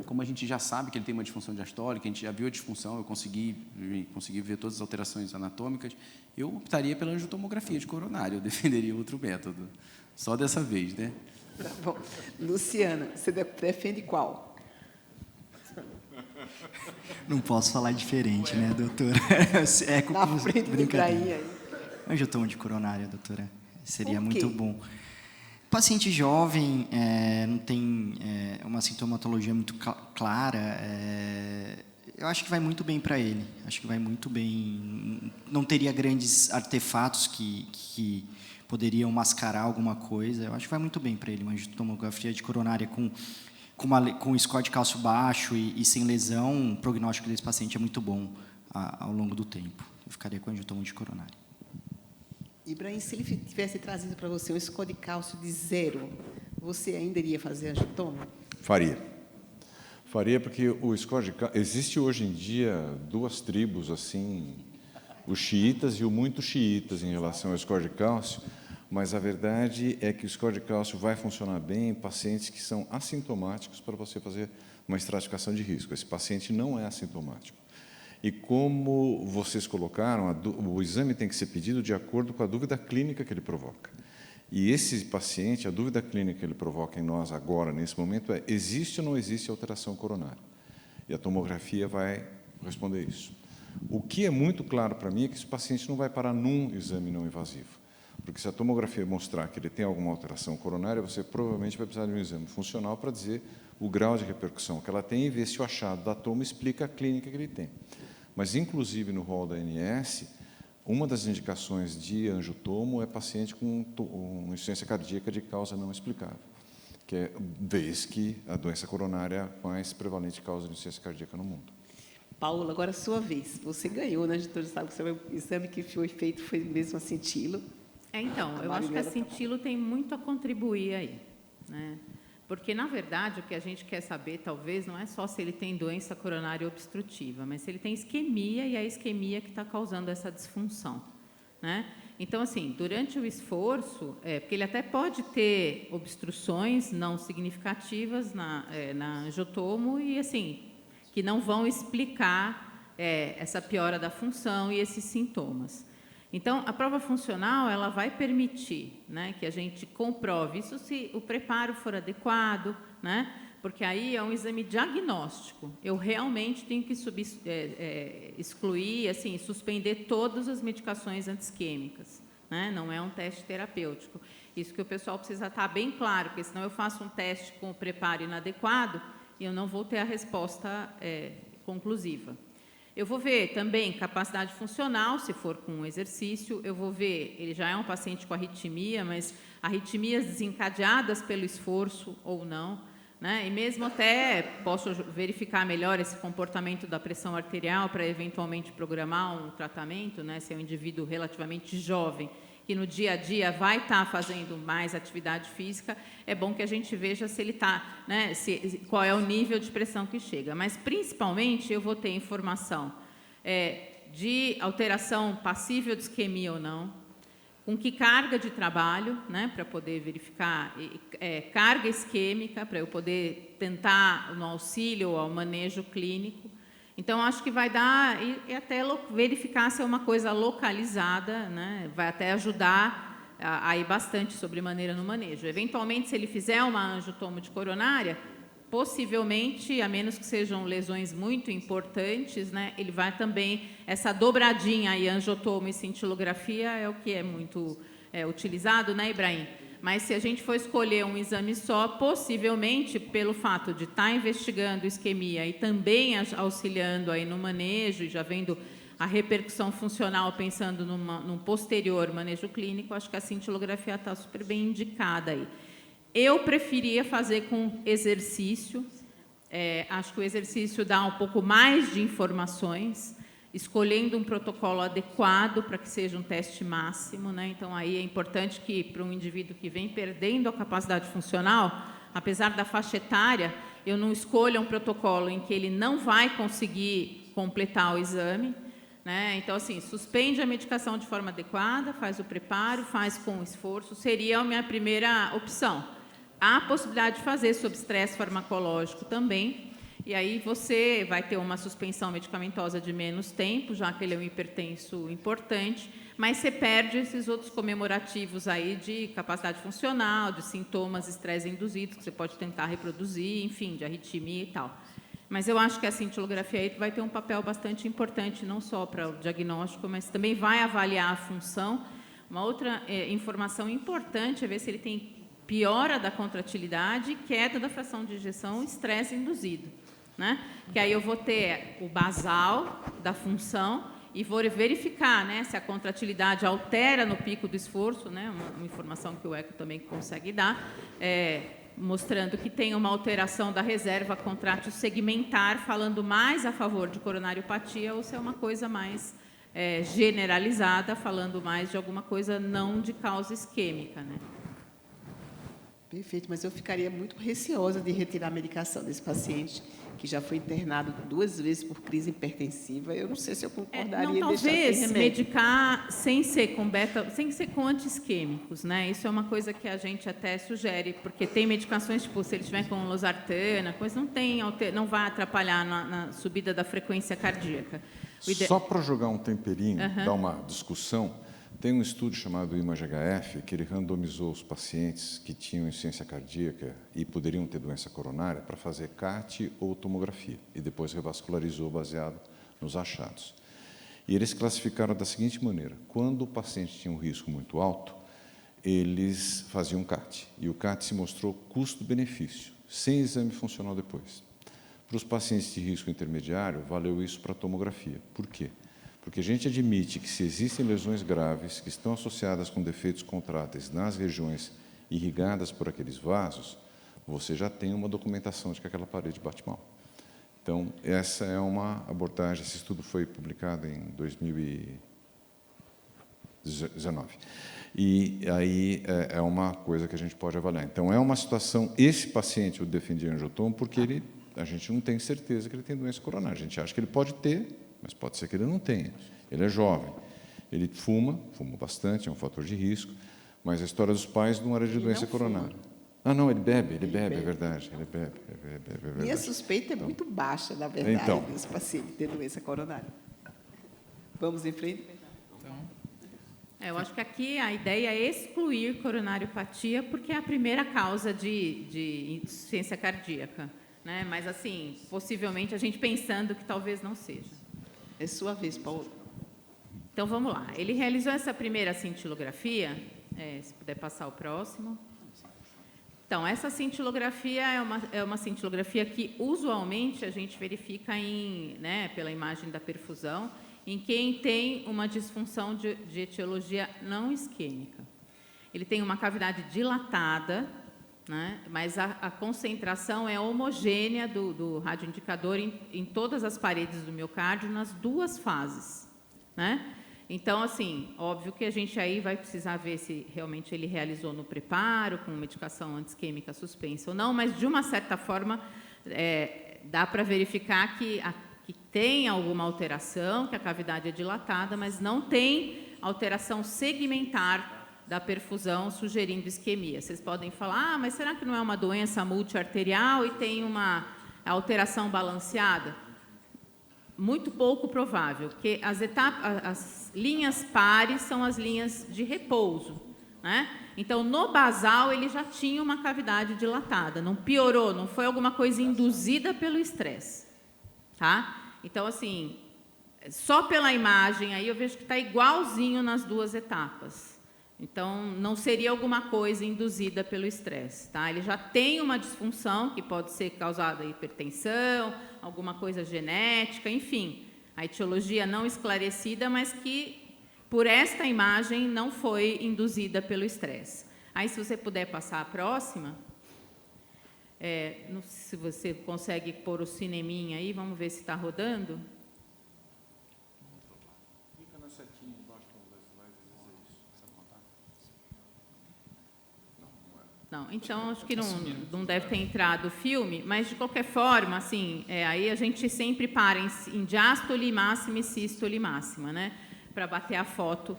F: como a gente já sabe que ele tem uma disfunção diastólica, a gente já viu a disfunção, eu consegui ver todas as alterações anatômicas, eu optaria pela angiotomografia de coronária, eu defenderia outro método, só dessa vez, né?
B: Tá bom. Luciana, você defende qual?
I: Não posso falar diferente, né, doutora?
B: Na frente do Ibrahim aí.
I: Angiotomo de coronária, doutora. Seria muito bom. Paciente jovem, não tem uma sintomatologia muito clara, eu acho que vai muito bem para ele. Acho que vai muito bem. Não teria grandes artefatos que poderiam mascarar alguma coisa. Eu acho que vai muito bem para ele. Uma angiotomografia de coronária com score de cálcio baixo e sem lesão, o prognóstico desse paciente é muito bom ao longo do tempo. Eu ficaria com angiotomo de coronária.
B: Ibrahim, se ele tivesse trazido para você um score de cálcio de 0, você ainda iria fazer angiotomo?
A: Faria porque o score de cálcio... Existe hoje em dia 2 tribos, assim, os xiitas e o muito xiitas em relação ao score de cálcio, mas a verdade é que o score de cálcio vai funcionar bem em pacientes que são assintomáticos para você fazer uma estratificação de risco. Esse paciente não é assintomático. E como vocês colocaram, o exame tem que ser pedido de acordo com a dúvida clínica que ele provoca. E esse paciente, a dúvida clínica que ele provoca em nós agora, nesse momento, é: existe ou não existe alteração coronária? E a tomografia vai responder isso. O que é muito claro para mim é que esse paciente não vai parar num exame não invasivo. Porque se a tomografia mostrar que ele tem alguma alteração coronária, você provavelmente vai precisar de um exame funcional para dizer o grau de repercussão que ela tem e ver se o achado da toma explica a clínica que ele tem. Mas, inclusive, no rol da ANS, uma das indicações de angiotomo é paciente com uma insuficiência cardíaca de causa não explicável, que é vez que a doença coronária mais prevalente causa de insuficiência cardíaca no mundo.
B: Paula, agora a sua vez. Você ganhou, né? A gente sabe que o exame que foi feito foi mesmo a cintilo.
G: Então, eu acho que a cintilo tem muito a contribuir aí, né? Porque, na verdade, o que a gente quer saber, talvez, não é só se ele tem doença coronária obstrutiva, mas se ele tem isquemia, e é a isquemia que está causando essa disfunção, né? Então, assim, durante o esforço, porque ele até pode ter obstruções não significativas na angiotomo e, assim, que não vão explicar essa piora da função e esses sintomas. Então, a prova funcional ela vai permitir, né, que a gente comprove isso se o preparo for adequado, né, porque aí é um exame diagnóstico. Eu realmente tenho que excluir, assim, suspender todas as medicações anti-isquêmicas, né, não é um teste terapêutico. Isso que o pessoal precisa estar bem claro, porque senão eu faço um teste com o preparo inadequado e eu não vou ter a resposta conclusiva. Eu vou ver também capacidade funcional, se for com exercício. Eu vou ver, ele já é um paciente com arritmia, mas arritmias desencadeadas pelo esforço ou não, né? E mesmo até posso verificar melhor esse comportamento da pressão arterial para eventualmente programar um tratamento, né? Se é um indivíduo relativamente jovem, que no dia a dia vai estar fazendo mais atividade física, é bom que a gente veja se ele está, né, qual é o nível de pressão que chega. Mas, principalmente, eu vou ter informação de alteração passível de isquemia ou não, com que carga de trabalho, né, para poder verificar, carga isquêmica, para eu poder tentar, no auxílio ao manejo clínico. Então, acho que vai dar, e até verificar se é uma coisa localizada, né? Vai até ajudar a ir bastante sobre maneira no manejo. Eventualmente, se ele fizer uma angiotomo de coronária, possivelmente, a menos que sejam lesões muito importantes, né? Ele vai também, essa dobradinha aí, angiotomo e cintilografia, é o que é muito utilizado, né, Ibrahim? Mas se a gente for escolher um exame só, possivelmente, pelo fato de estar investigando isquemia e também auxiliando aí no manejo, e já vendo a repercussão funcional, pensando num posterior manejo clínico, acho que a cintilografia está super bem indicada aí. Eu preferia fazer com exercício, acho que o exercício dá um pouco mais de informações, escolhendo um protocolo adequado para que seja um teste máximo, né? Então, aí é importante que, para um indivíduo que vem perdendo a capacidade funcional, apesar da faixa etária, eu não escolha um protocolo em que ele não vai conseguir completar o exame, né? Então, assim, suspende a medicação de forma adequada, faz o preparo, faz com esforço, seria a minha primeira opção. Há a possibilidade de fazer sob estresse farmacológico também, e aí você vai ter uma suspensão medicamentosa de menos tempo, já que ele é um hipertenso importante, mas você perde esses outros comemorativos aí de capacidade funcional, de sintomas estresse induzidos, que você pode tentar reproduzir, enfim, de arritmia e tal. Mas eu acho que a cintilografia aí vai ter um papel bastante importante, não só para o diagnóstico, mas também vai avaliar a função. Uma outra informação importante é ver se ele tem piora da contratilidade, queda da fração de ejeção, estresse induzido, né? Que aí eu vou ter o basal da função e vou verificar, né, se a contratilidade altera no pico do esforço, né, uma informação que o eco também consegue dar, mostrando que tem uma alteração da reserva contrátil segmentar, falando mais a favor de coronariopatia, ou se é uma coisa mais generalizada, falando mais de alguma coisa não de causa isquêmica, né?
B: Perfeito, mas eu ficaria muito receosa de retirar a medicação desse paciente, que já foi internado 2 vezes por crise hipertensiva. Eu não sei se eu concordaria em deixar sem
G: talvez
B: remédio.
G: medicar sem ser com anti-isquêmicos, né? Isso é uma coisa que a gente até sugere, porque tem medicações, tipo, se ele tiver com losartana, coisa não vai atrapalhar na subida da frequência cardíaca.
A: Só para jogar um temperinho, dar uma discussão, tem um estudo chamado IMAGE-HF, que ele randomizou os pacientes que tinham insuficiência cardíaca e poderiam ter doença coronária para fazer CAT ou tomografia, e depois revascularizou baseado nos achados. E eles classificaram da seguinte maneira: quando o paciente tinha um risco muito alto, eles faziam CAT, e o CAT se mostrou custo-benefício, sem exame funcional depois. Para os pacientes de risco intermediário, valeu isso para a tomografia. Por quê? Porque a gente admite que, se existem lesões graves que estão associadas com defeitos contráteis nas regiões irrigadas por aqueles vasos, você já tem uma documentação de que aquela parede bate mal. Então, essa é uma abordagem. Esse estudo foi publicado em 2019. E aí é uma coisa que a gente pode avaliar. Então, é uma situação. Esse paciente, eu defendi angiotomo porque a gente não tem certeza que ele tem doença coronária. A gente acha que ele pode ter, mas pode ser que ele não tenha. Ele é jovem, ele fuma bastante, é um fator de risco, mas a história dos pais não era de doença coronária. Ah, não, ele bebe, é verdade, ele bebe. É verdade.
B: Minha suspeita é muito baixa, na verdade, desse paciente ter doença coronária. Vamos em frente?
G: Eu acho que aqui a ideia é excluir coronariopatia, porque é a primeira causa de insuficiência cardíaca, né? Mas, assim, possivelmente a gente pensando que talvez não seja.
B: É sua vez, Paulo.
G: Então, vamos lá. Ele realizou essa primeira cintilografia. Se puder passar o próximo. Então, essa cintilografia é uma cintilografia que, usualmente, a gente verifica pela imagem da perfusão, em quem tem uma disfunção de etiologia não isquêmica. Ele tem uma cavidade dilatada, né, mas a concentração é homogênea do radioindicador em todas as paredes do miocárdio, nas 2 fases, né? Então, assim, óbvio que a gente aí vai precisar ver se realmente ele realizou no preparo, com medicação anti-isquêmica suspensa ou não, mas, de uma certa forma, dá para verificar que tem alguma alteração, que a cavidade é dilatada, mas não tem alteração segmentar da perfusão, sugerindo isquemia. Vocês podem falar, mas será que não é uma doença multiarterial e tem uma alteração balanceada? Muito pouco provável, porque as linhas pares são as linhas de repouso, né? Então, no basal, ele já tinha uma cavidade dilatada, não piorou, não foi alguma coisa induzida pelo estresse, tá? Então, assim, só pela imagem, aí eu vejo que está igualzinho nas 2 etapas. Então, não seria alguma coisa induzida pelo estresse, tá? Ele já tem uma disfunção que pode ser causada hipertensão, alguma coisa genética, enfim, a etiologia não esclarecida, mas que, por esta imagem, não foi induzida pelo estresse. Aí, se você puder passar a próxima, não sei se você consegue pôr o cineminha aí, vamos ver se está rodando. Não, então, acho que não deve ter entrado o filme, mas, de qualquer forma, assim, aí a gente sempre para em diástole máxima e sístole máxima, né, para bater a foto.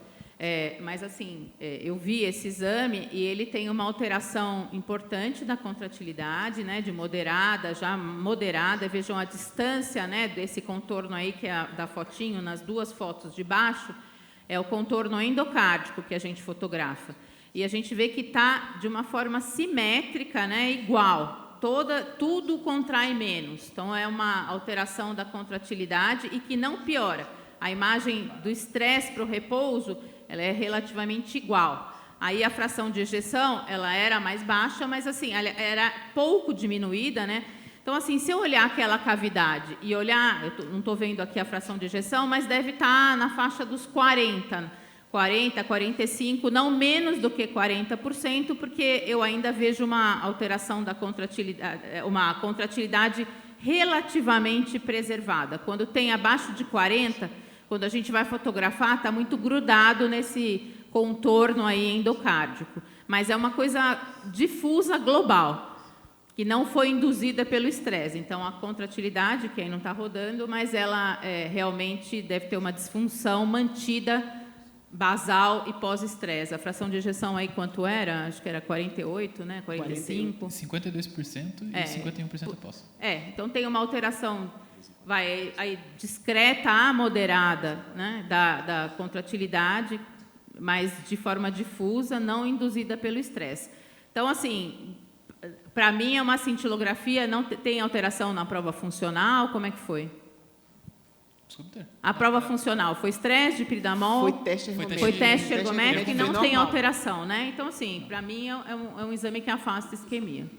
G: Mas, assim, eu vi esse exame e ele tem uma alteração importante da contratilidade, né, de moderada, já moderada. Vejam a distância, né, desse contorno aí, que é da fotinho, nas 2 fotos de baixo, é o contorno endocárdico que a gente fotografa. E a gente vê que está de uma forma simétrica, né, igual. Tudo contrai menos. Então, é uma alteração da contratilidade e que não piora. A imagem do estresse para o repouso, ela é relativamente igual. Aí, a fração de ejeção, ela era mais baixa, mas, assim, ela era pouco diminuída, né? Então, assim, se eu olhar aquela cavidade e olhar, eu não estou vendo aqui a fração de ejeção, mas deve estar na faixa dos 40, 45, não menos do que 40%, porque eu ainda vejo uma alteração da contratilidade, uma contratilidade relativamente preservada. Quando tem abaixo de 40, quando a gente vai fotografar, está muito grudado nesse contorno aí endocárdico. Mas é uma coisa difusa, global, que não foi induzida pelo estresse. Então, a contratilidade, que aí não está rodando, mas ela realmente deve ter uma disfunção mantida basal e pós-estresse. A fração de ejeção aí quanto era? Acho que era 48, né? 45?
C: 52% e 51% após.
G: Então tem uma alteração aí discreta a moderada, né? da contratilidade, mas de forma difusa, não induzida pelo estresse. Então, assim, para mim é uma cintilografia, não tem alteração na prova funcional, como é que foi? A prova funcional foi estresse de piridamol,
B: Foi teste
G: ergométrico e não
B: foi
G: tem
B: normal.
G: alteração, né? Então, assim, para mim é um exame que afasta isquemia.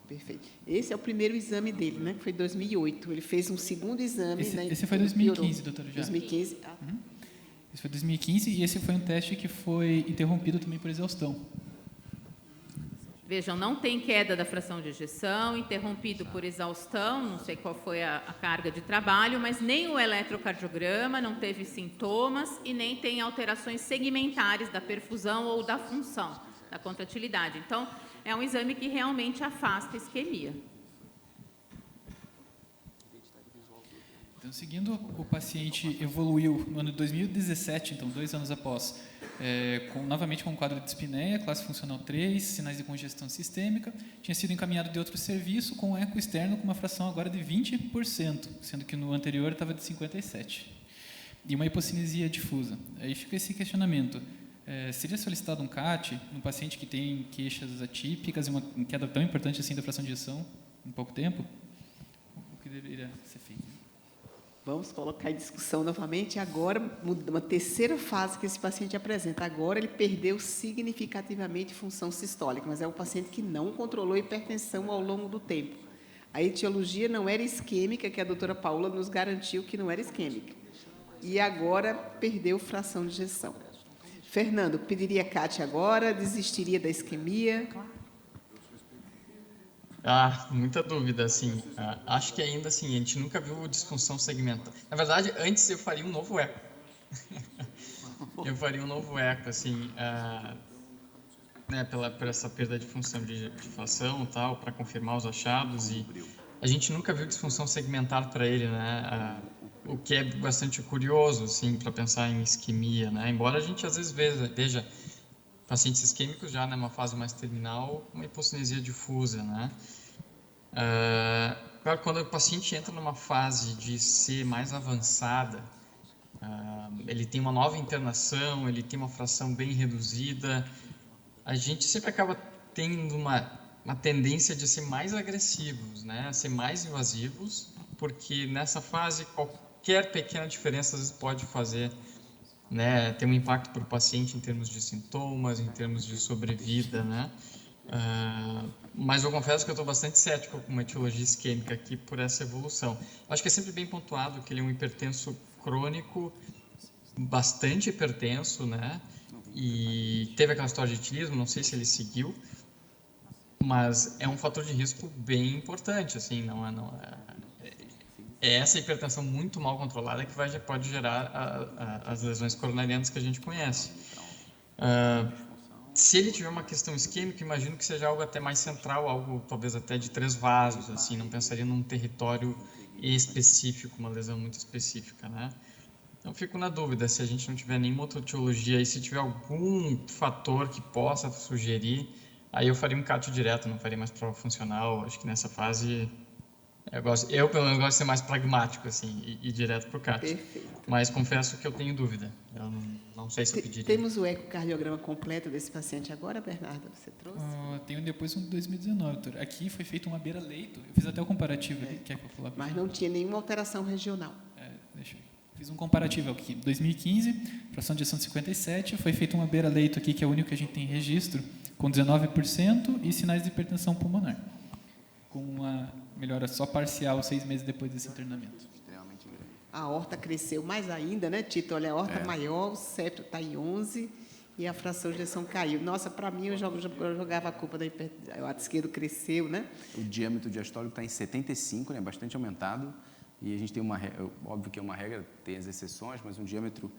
B: Perfeito. Esse é o primeiro exame dele, né? Que foi em 2008. Ele fez um segundo exame.
C: Esse foi 2015, doutora.
B: 2015.
C: Esse foi 2015 e esse foi um teste que foi interrompido também por exaustão.
G: Vejam, não tem queda da fração de ejeção, interrompido por exaustão, não sei qual foi a carga de trabalho, mas nem o eletrocardiograma não teve sintomas e nem tem alterações segmentares da perfusão ou da função, da contratilidade. Então, é um exame que realmente afasta a isquemia.
C: Então, seguindo, o paciente evoluiu no ano de 2017, então 2 anos após, novamente com um quadro de dispneia, classe funcional 3, sinais de congestão sistêmica, tinha sido encaminhado de outro serviço com eco externo com uma fração agora de 20%, sendo que no anterior estava de 57%. E uma hipocinesia difusa. Aí fica esse questionamento. Seria solicitado um CAT num paciente que tem queixas atípicas e uma queda tão importante assim da fração de ejeção em pouco tempo? O que deveria ser feito?
B: Vamos colocar em discussão novamente. Agora, uma terceira fase que esse paciente apresenta. Agora, ele perdeu significativamente função sistólica, mas é um paciente que não controlou a hipertensão ao longo do tempo. A etiologia não era isquêmica, que a doutora Paula nos garantiu que não era isquêmica. E agora, perdeu fração de ejeção. Fernando, pediria CAT agora? Desistiria da isquemia?
E: Muita dúvida, assim. Acho que ainda assim, a gente nunca viu disfunção segmentar. Na verdade, antes eu faria um novo eco. Eu faria um novo eco, assim, né, por essa perda de função de fração e tal, para confirmar os achados. E a gente nunca viu disfunção segmentar para ele, né? O que é bastante curioso, assim, para pensar em isquemia, né? Embora a gente às vezes veja pacientes isquêmicos já numa fase mais terminal, uma hipocinesia difusa, né? Claro, quando o paciente entra numa fase de ser mais avançada, ele tem uma nova internação, ele tem uma fração bem reduzida, a gente sempre acaba tendo uma tendência de ser mais agressivos, né? Ser mais invasivos, porque nessa fase qualquer pequena diferença às vezes pode fazer, né, ter um impacto para o paciente em termos de sintomas, em termos de sobrevida, né? Mas eu confesso que eu estou bastante cético com uma etiologia isquêmica aqui por essa evolução. Acho que é sempre bem pontuado que ele é um hipertenso crônico, bastante hipertenso, né? E teve aquela história de etilismo, não sei se ele seguiu, mas é um fator de risco bem importante, assim, é essa hipertensão muito mal controlada que pode gerar as lesões coronarianas que a gente conhece. Se ele tiver uma questão isquêmica, imagino que seja algo até mais central, algo talvez até de 3 vasos, assim, não pensaria num território específico, uma lesão muito específica, né? Então, fico na dúvida se a gente não tiver nenhuma outra etiologia e se tiver algum fator que possa sugerir, aí eu faria um CAT direto, não faria mais prova funcional. Acho que nessa fase eu pelo menos gosto de ser mais pragmático, assim, e direto para o CAT.
B: Perfeito.
E: Mas confesso que eu tenho dúvida. Eu não sei se eu pediria.
B: Temos o ecocardiograma completo desse paciente agora, Bernardo? Você trouxe?
C: Tenho depois um de 2019, doutor. Aqui foi feito uma beira-leito. Eu fiz até o comparativo aqui. Quer que eu coloque?
B: Mas não tinha nenhuma alteração regional.
C: Deixa eu ver. Fiz um comparativo aqui. 2015, fração de ejeção de 57. Foi feito uma beira-leito aqui, que é o único que a gente tem registro, com 19% e sinais de hipertensão pulmonar. Com uma melhora só parcial 6 meses depois desse internamento.
B: A aorta cresceu mais ainda, né, Tito? Olha, a aorta maior, o septo está em 11 e a fração de ejeção caiu. Nossa, para mim, eu jogava a culpa da hipertensão. O ato esquerdo cresceu, né?
F: O diâmetro diastólico está em 75, né, bastante aumentado. E a gente tem óbvio que é uma regra, tem as exceções, mas um diâmetro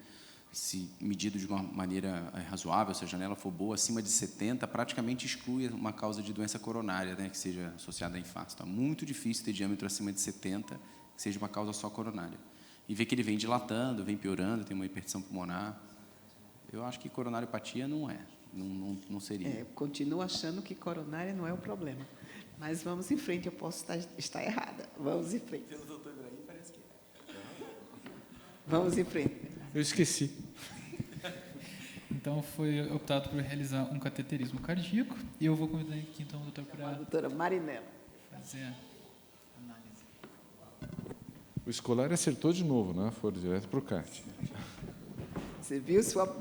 F: se medido de uma maneira razoável, se a janela for boa, acima de 70, praticamente exclui uma causa de doença coronária, né, que seja associada a infarto. Então, é muito difícil ter diâmetro acima de 70, que seja uma causa só coronária. E ver que ele vem dilatando, vem piorando, tem uma hipertensão pulmonar. Eu acho que coronariopatia não é, não seria.
B: Continuo achando que coronária não é o problema. Mas vamos em frente, eu posso estar errada. Vamos em frente.
F: Pelo doutor Ibrahim, parece que é.
B: Vamos em frente.
A: Eu esqueci.
C: Então, foi optado por realizar um cateterismo cardíaco. E eu vou convidar aqui, então, o doutor para
B: A doutora Marinella.
C: fazer a análise.
A: O Scolari acertou de novo, né? Foram direto para o CAT.
B: Você viu?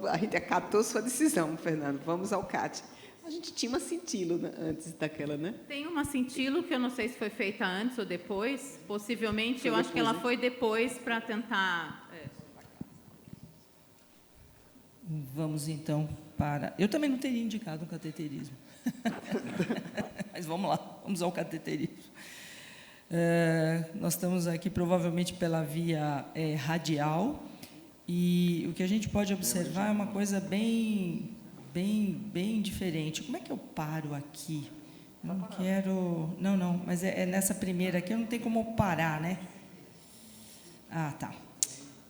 B: A gente acatou sua decisão, Fernando. Vamos ao CAT. A gente tinha uma cintilo antes daquela, né?
G: Tem uma cintilo que eu não sei se foi feita antes ou depois. Possivelmente,
B: Foi
G: eu acho que ela
B: depois, né?
G: foi depois para tentar...
H: Vamos, então, para... Eu também não teria indicado um cateterismo. Mas vamos lá, vamos ao cateterismo. Nós estamos aqui, provavelmente, pela via radial, e o que a gente pode observar é uma coisa bem diferente. Como é que eu paro aqui? Não quero... Não, mas é nessa primeira aqui, eu não tenho como parar, né? Ah, tá.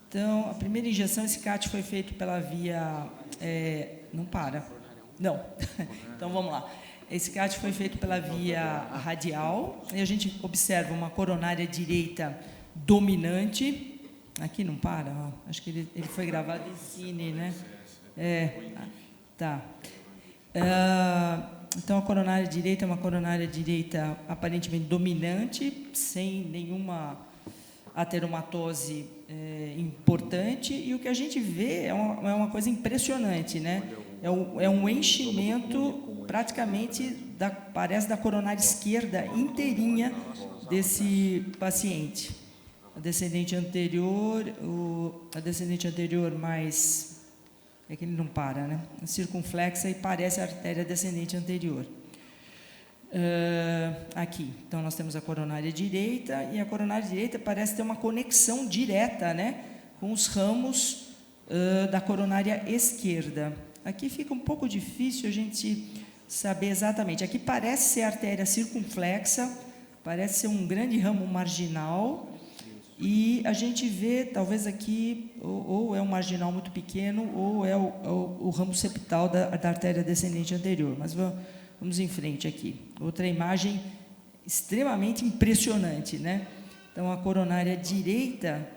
H: Então, a primeira injeção, esse CAT foi feito pela via... não para. Não. Então, vamos lá. Esse CAT foi feito pela via radial, e a gente observa uma coronária direita dominante. Aqui não para, ó. Acho que ele foi gravado em cine, né? Tá. Então, a coronária direita é uma coronária direita aparentemente dominante, sem nenhuma ateromatose importante, e o que a gente vê é uma coisa impressionante, né? É um enchimento praticamente, parece da coronária esquerda inteirinha desse paciente. A descendente anterior mais... É que ele não para, né? Circunflexa e parece a artéria descendente anterior. Aqui, então nós temos a coronária direita, e a coronária direita parece ter uma conexão direta, né, com os ramos da coronária esquerda. Aqui fica um pouco difícil a gente saber exatamente. Aqui parece ser a artéria circunflexa, parece ser um grande ramo marginal, e a gente vê, talvez aqui, ou é um marginal muito pequeno, ou é o ramo septal da artéria descendente anterior. Mas vamos em frente aqui. Outra imagem extremamente impressionante, né? Então, a coronária direita,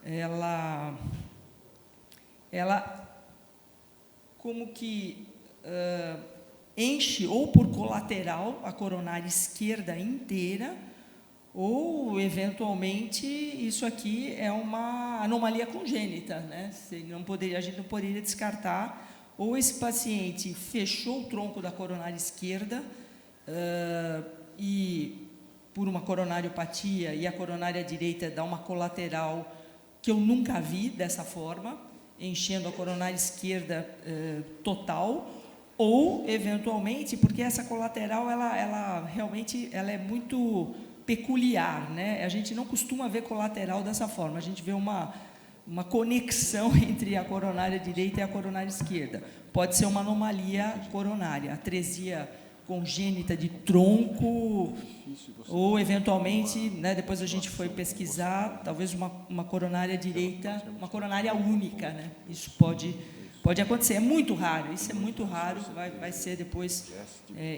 H: ela como que enche, ou por colateral, a coronária esquerda inteira, ou, eventualmente, isso aqui é uma anomalia congênita, né? A gente não poderia descartar. Ou esse paciente fechou o tronco da coronária esquerda e, por uma coronariopatia, e a coronária direita dá uma colateral que eu nunca vi dessa forma, enchendo a coronária esquerda total, ou, eventualmente, porque essa colateral, ela realmente é muito peculiar, né? A gente não costuma ver colateral dessa forma, a gente vê uma conexão entre a coronária direita e a coronária esquerda. Pode ser uma anomalia coronária, atresia congênita de tronco, ou, eventualmente, né, depois a gente foi pesquisar, talvez uma coronária direita, uma coronária única, né? Isso pode acontecer. É muito raro, isso é muito raro, vai ser depois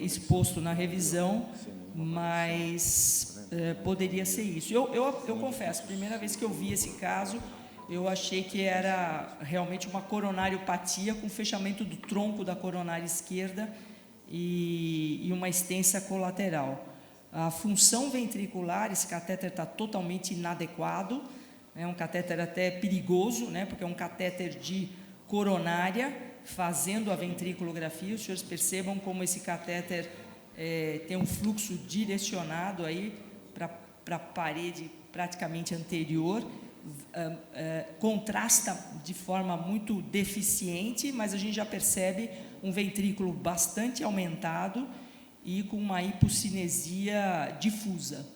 H: exposto na revisão, mas poderia ser isso. Eu confesso, a primeira vez que eu vi esse caso, eu achei que era realmente uma coronariopatia com fechamento do tronco da coronária esquerda e uma extensa colateral. A função ventricular, esse catéter está totalmente inadequado, é um catéter até perigoso, né, porque é um catéter de coronária, fazendo a ventriculografia. Os senhores percebam como esse catéter tem um fluxo direcionado aí para a parede praticamente anterior, contrasta de forma muito deficiente, mas a gente já percebe um ventrículo bastante aumentado e com uma hipocinesia difusa,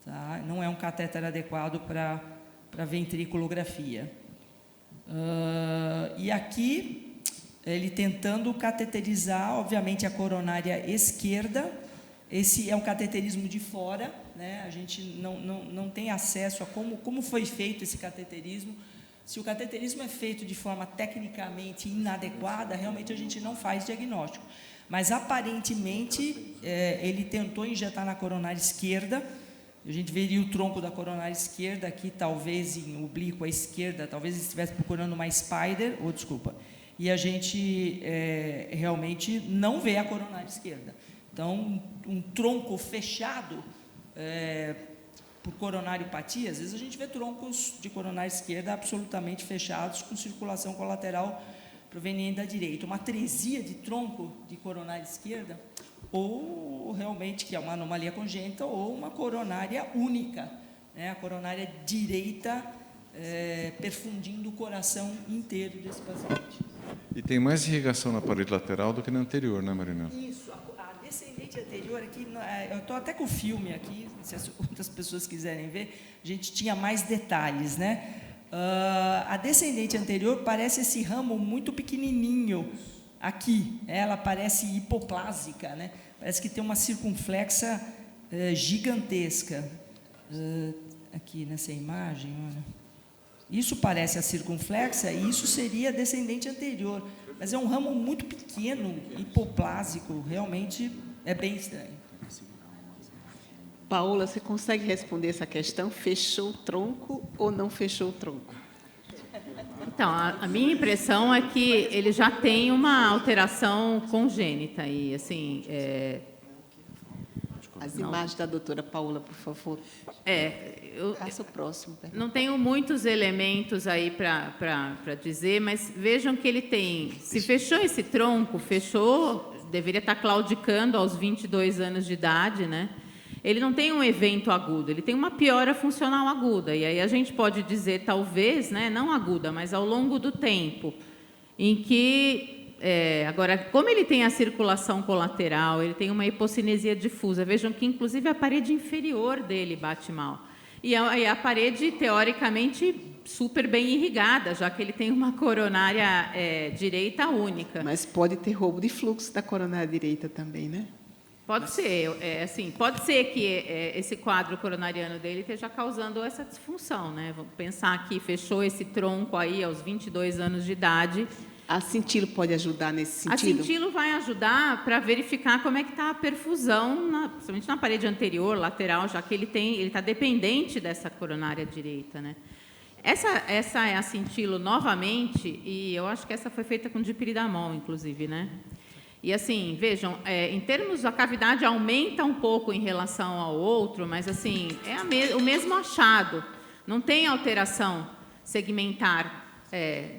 H: tá? Não é um catéter adequado para ventriculografia. E aqui, ele tentando cateterizar, obviamente, a coronária esquerda. Esse é um cateterismo de fora, né? A gente não tem acesso a como foi feito esse cateterismo. Se o cateterismo é feito de forma tecnicamente inadequada, realmente a gente não faz diagnóstico. Mas, aparentemente, ele tentou injetar na coronária esquerda. A gente veria o tronco da coronária esquerda aqui, talvez em oblíqua à esquerda, talvez ele estivesse procurando uma spider, e a gente realmente não vê a coronária esquerda. Então, um tronco fechado por coronariopatia, às vezes a gente vê troncos de coronária esquerda absolutamente fechados, com circulação colateral proveniente da direita. Uma atresia de tronco de coronária esquerda, ou realmente que é uma anomalia congênita, ou uma coronária única, né? A coronária direita perfundindo o coração inteiro desse paciente.
A: E tem mais irrigação na parede lateral do que na anterior, né, Marina?
H: Isso, a descendente anterior aqui, eu estou até com o filme aqui, se as outras pessoas quiserem ver, a gente tinha mais detalhes, né? A descendente anterior parece esse ramo muito pequenininho aqui, ela parece hipoplásica, né? Parece que tem uma circunflexa gigantesca. Aqui nessa imagem, olha. Isso parece a circunflexa e isso seria a descendente anterior, mas é um ramo muito pequeno, hipoplásico, realmente é bem estranho.
B: Paola, você consegue responder essa questão? Fechou o tronco ou não fechou o tronco?
G: Então, a minha impressão é que ele já tem uma alteração congênita e, assim,
B: As imagens da doutora Paola, por favor. Passa o próximo.
G: Não tenho muitos elementos aí para dizer, mas vejam que ele tem... Se fechou esse tronco, deveria estar claudicando aos 22 anos de idade, né? Ele não tem um evento agudo, ele tem uma piora funcional aguda. E aí a gente pode dizer, talvez, né, não aguda, mas ao longo do tempo, em que... agora, como ele tem a circulação colateral, ele tem uma hipocinesia difusa, vejam que, inclusive, a parede inferior dele bate mal. E a parede, teoricamente, super bem irrigada, já que ele tem uma coronária direita única.
B: Mas pode ter roubo de fluxo da coronária direita também, né?
G: Pode ser, assim, pode ser que esse quadro coronariano dele esteja causando essa disfunção, né? Vamos pensar que fechou esse tronco aí aos 22 anos de idade.
B: A cintilo pode ajudar nesse sentido?
G: A cintilo vai ajudar para verificar como é que está a perfusão, principalmente na parede anterior, lateral, já que ele está dependente dessa coronária direita, né? Essa é a cintilo novamente, e eu acho que essa foi feita com dipiridamol, inclusive, né? E, assim, vejam, em termos, a cavidade aumenta um pouco em relação ao outro, mas, assim, o mesmo achado. Não tem alteração segmentar,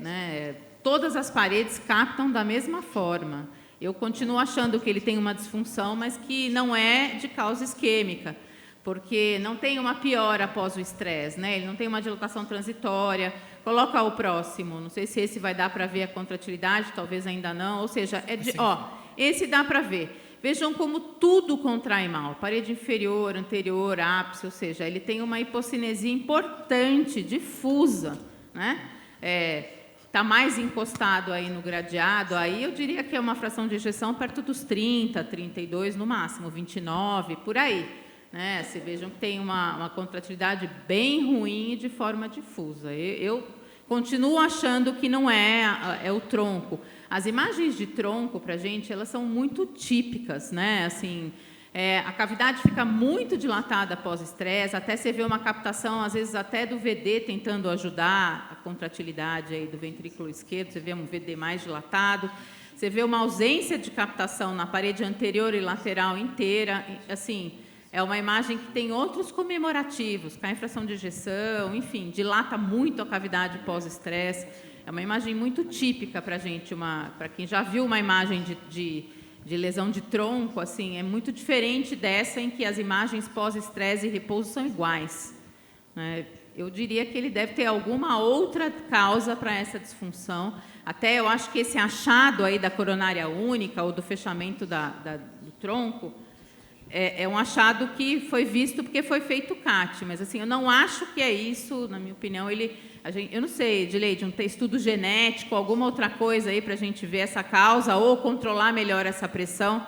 G: né? Todas as paredes captam da mesma forma. Eu continuo achando que ele tem uma disfunção, mas que não é de causa isquêmica, porque não tem uma piora após o estresse, né? Ele não tem uma dilatação transitória. Coloca o próximo, não sei se esse vai dar para ver a contratilidade, talvez ainda não, ou seja, esse dá para ver. Vejam como tudo contrai mal, parede inferior, anterior, ápice, ou seja, ele tem uma hipocinesia importante, difusa, né? Está mais encostado aí no gradeado, aí eu diria que é uma fração de ejeção perto dos 30, 32 no máximo, 29, por aí. Né? Vocês vejam que tem uma contratilidade bem ruim e de forma difusa. Eu continuo achando que não é o tronco. As imagens de tronco, para a gente, elas são muito típicas, né? Assim, a cavidade fica muito dilatada após estresse, até você vê uma captação, às vezes até do VD tentando ajudar a contratilidade aí do ventrículo esquerdo, você vê um VD mais dilatado, você vê uma ausência de captação na parede anterior e lateral inteira, assim, é uma imagem que tem outros comemorativos, cai em fração de ejeção, enfim, dilata muito a cavidade pós-estresse. É uma imagem muito típica para a gente, para quem já viu uma imagem de lesão de tronco, assim, é muito diferente dessa em que as imagens pós-estresse e repouso são iguais. Eu diria que ele deve ter alguma outra causa para essa disfunção. Até eu acho que esse achado aí da coronária única ou do fechamento do tronco é um achado que foi visto porque foi feito o CAT, mas assim, eu não acho que é isso, na minha opinião, eu não sei, Edileide, um estudo genético, alguma outra coisa aí para a gente ver essa causa ou controlar melhor essa pressão.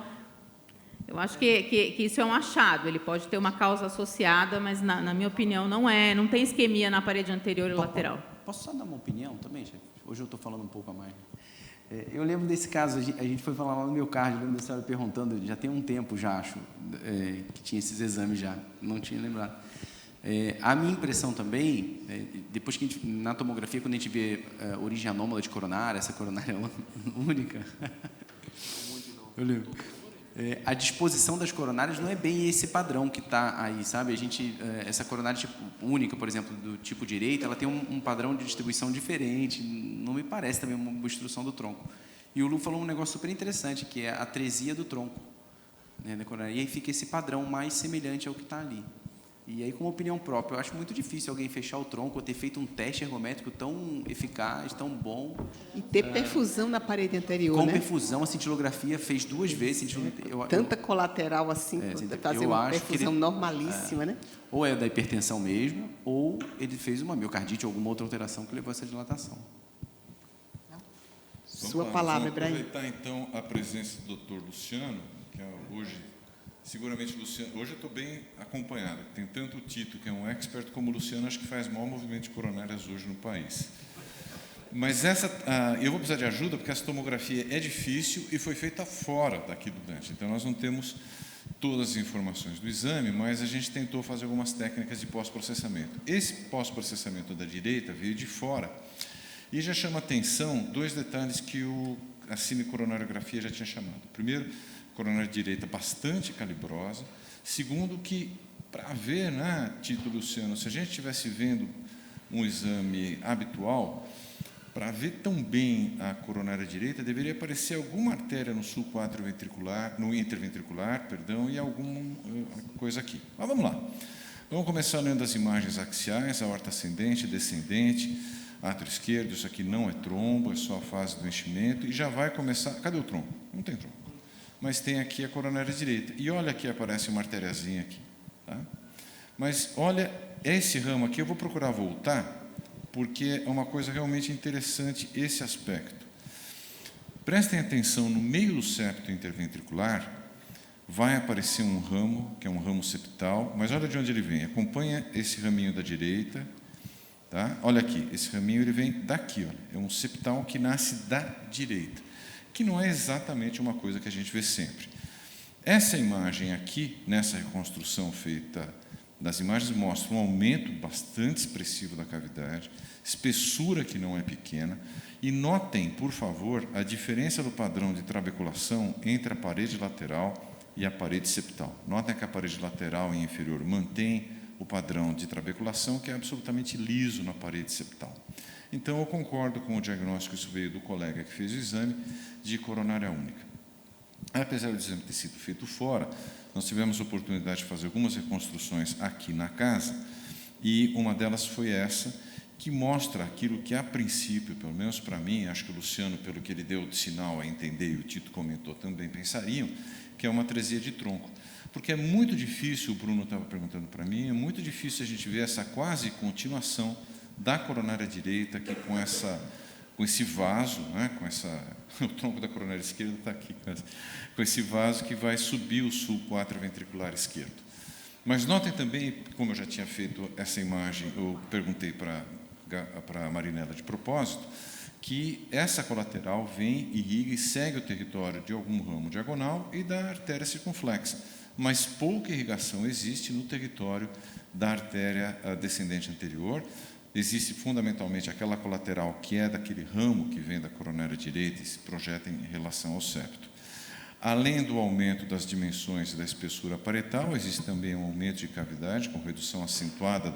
G: Eu acho que isso é um achado, ele pode ter uma causa associada, mas na minha opinião não tem isquemia na parede anterior e lateral.
F: Posso só dar uma opinião também, chefe? Hoje eu estou falando um pouco a mais. Eu lembro desse caso, a gente foi falar lá no miocárdio, lembro da senhora perguntando, já tem um tempo já, acho, que tinha esses exames já, não tinha lembrado. A minha impressão também, depois que na tomografia, quando a gente vê origem anômala de coronária, essa coronária única, eu lembro. A disposição das coronárias não é bem esse padrão que está aí, sabe? Essa coronária tipo única, por exemplo, do tipo direito, ela tem um padrão de distribuição diferente, não me parece também uma obstrução do tronco. E o Lu falou um negócio super interessante, que é a atresia do tronco, né, da coronária. E aí fica esse padrão mais semelhante ao que está ali. E aí, com opinião própria, eu acho muito difícil alguém fechar o tronco ou ter feito um teste ergométrico tão eficaz, tão bom.
B: E ter perfusão na parede anterior,
F: com
B: né?
F: perfusão, a cintilografia fez 2 vezes.
B: Tanta colateral assim, fazer uma perfusão normalíssima, né?
F: Ou é da hipertensão mesmo, ou ele fez uma miocardite ou alguma outra alteração que levou a essa dilatação.
B: Sua palavra, Ibrahim.
A: Vamos aproveitar, então, a presença do Dr. Luciano, que hoje... Seguramente, Luciano, hoje eu estou bem acompanhado. Tem tanto o Tito, que é um expert, como o Luciano, acho que faz maior movimento de coronárias hoje no país. Mas eu vou precisar de ajuda, porque essa tomografia é difícil e foi feita fora daqui do Dante. Então, nós não temos todas as informações do exame, mas a gente tentou fazer algumas técnicas de pós-processamento. Esse pós-processamento da direita veio de fora e já chama atenção 2 detalhes que a cinecoronariografia já tinha chamado. Primeiro, coronária direita bastante calibrosa. Segundo, que para ver, né, Tito, Luciano, se a gente estivesse vendo um exame habitual, para ver tão bem a coronária direita, deveria aparecer alguma artéria no sulco atrioventricular, no interventricular, perdão, e alguma coisa aqui. Mas vamos lá. Vamos começar olhando as imagens axiais, aorta ascendente, descendente, átrio esquerdo, isso aqui não é trombo, é só a fase do enchimento, e já vai começar... Cadê o trombo? Não tem trombo. Mas tem aqui a coronária direita. E olha aqui, aparece uma artériazinha aqui. Tá? Mas olha, esse ramo aqui, eu vou procurar voltar, porque é uma coisa realmente interessante esse aspecto. Prestem atenção, no meio do septo interventricular, vai aparecer um ramo, que é um ramo septal, mas olha de onde ele vem. Acompanha esse raminho da direita. Tá? Olha aqui, esse raminho ele vem daqui. Olha, é um septal que nasce da direita, que não é exatamente uma coisa que a gente vê sempre. Essa imagem aqui, nessa reconstrução feita das imagens, mostra um aumento bastante expressivo da cavidade, espessura que não é pequena, e notem, por favor, a diferença do padrão de trabeculação entre a parede lateral e a parede septal. Notem que a parede lateral e inferior mantém o padrão de trabeculação, que é absolutamente liso na parede septal. Então, eu concordo com o diagnóstico, isso veio do colega que fez o exame, de coronária única. Apesar do exame ter sido feito fora, nós tivemos a oportunidade de fazer algumas reconstruções aqui na casa, e uma delas foi essa, que mostra aquilo que, a princípio, pelo menos para mim, acho que o Luciano, pelo que ele deu de sinal a entender, e o Tito comentou também, pensariam, que é uma atresia de tronco. Porque é muito difícil, o Bruno estava perguntando para mim, é muito difícil a gente ver essa quase continuação da coronária direita, que com esse vaso, né, o tronco da coronária esquerda está aqui, com esse vaso que vai subir o sulco atrioventricular esquerdo. Mas notem também, como eu já tinha feito essa imagem, eu perguntei para a Marinela de propósito, que essa colateral vem, irriga e segue o território de algum ramo diagonal e da artéria circunflexa, mas pouca irrigação existe no território da artéria descendente anterior. Existe fundamentalmente aquela colateral que é daquele ramo que vem da coronária direita e se projeta em relação ao septo. Além do aumento das dimensões e da espessura parietal, existe também um aumento de cavidade com redução acentuada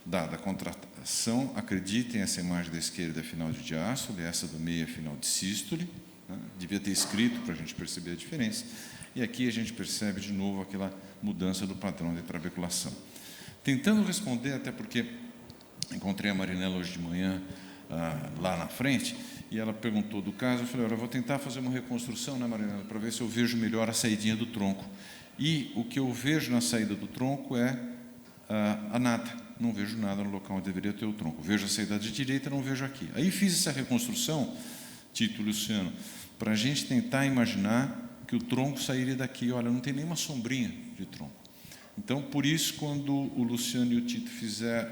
A: da contração. Acreditem, essa imagem da esquerda é final de diástole, essa do meio é final de sístole. Né? Devia ter escrito para a gente perceber a diferença. E aqui a gente percebe de novo aquela mudança do padrão de trabeculação. Tentando responder, até porque encontrei a Marinela hoje de manhã lá na frente, e ela perguntou do caso, eu falei, olha, eu vou tentar fazer uma reconstrução, né, Marinela, para ver se eu vejo melhor a saidinha do tronco. E o que eu vejo na saída do tronco é a nada. Não vejo nada no local onde deveria ter o tronco. Vejo a saída de direita, não vejo aqui. Aí fiz essa reconstrução, Tito, Luciano, para a gente tentar imaginar que o tronco sairia daqui. Olha, não tem nenhuma sombrinha de tronco. Então, por isso, quando o Luciano e o Tito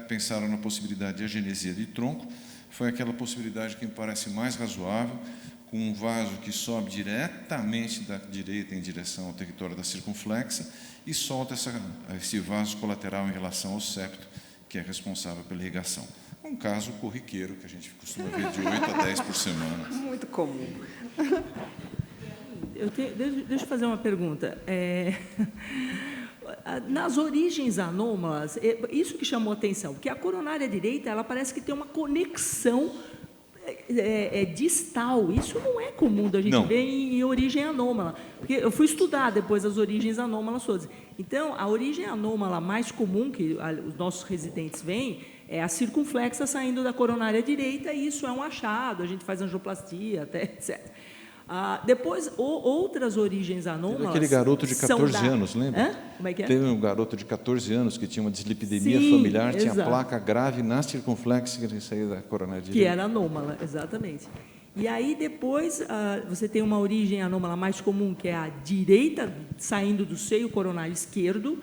A: pensaram na possibilidade de agenesia de tronco, foi aquela possibilidade que me parece mais razoável, com um vaso que sobe diretamente da direita em direção ao território da circunflexa e solta esse vaso colateral em relação ao septo, que é responsável pela irrigação. Um caso corriqueiro que a gente costuma ver de 8 a 10 por semana.
B: Muito comum.
H: Deixa eu fazer uma pergunta. Nas origens anômalas, isso que chamou atenção, porque a coronária direita, ela parece que tem uma conexão distal. Isso não é comum da gente ver em origem anômala. Porque eu fui estudar depois as origens anômalas todas. Então, a origem anômala mais comum que os nossos residentes veem é a circunflexa saindo da coronária direita, e isso é um achado, a gente faz angioplastia, até, etc. Depois, outras origens anômalas.
A: Teve aquele garoto de 14 anos, lembra?
H: Como é que é?
A: Teve um garoto de 14 anos que tinha uma dislipidemia familiar, tinha placa grave na circunflexa que saía da coronária direita.
H: Que era anômala, exatamente. E aí, depois, você tem uma origem anômala mais comum, que é a direita saindo do seio coronário esquerdo,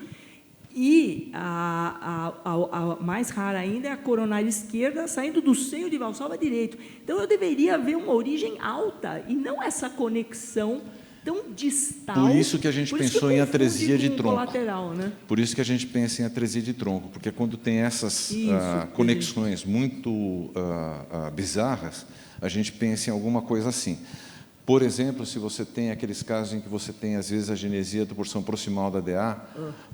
H: e a mais rara ainda é a coronária esquerda saindo do seio de Valsalva direito. Então, eu deveria haver uma origem alta, e não essa conexão tão distal.
A: Por isso que a gente pensou em atresia de tronco.
H: Colateral, né?
A: Por isso que a gente pensa em atresia de tronco, porque quando tem essas conexões muito bizarras, a gente pensa em alguma coisa assim. Por exemplo, se você tem aqueles casos em que você tem, às vezes, a genesia da porção proximal da DA,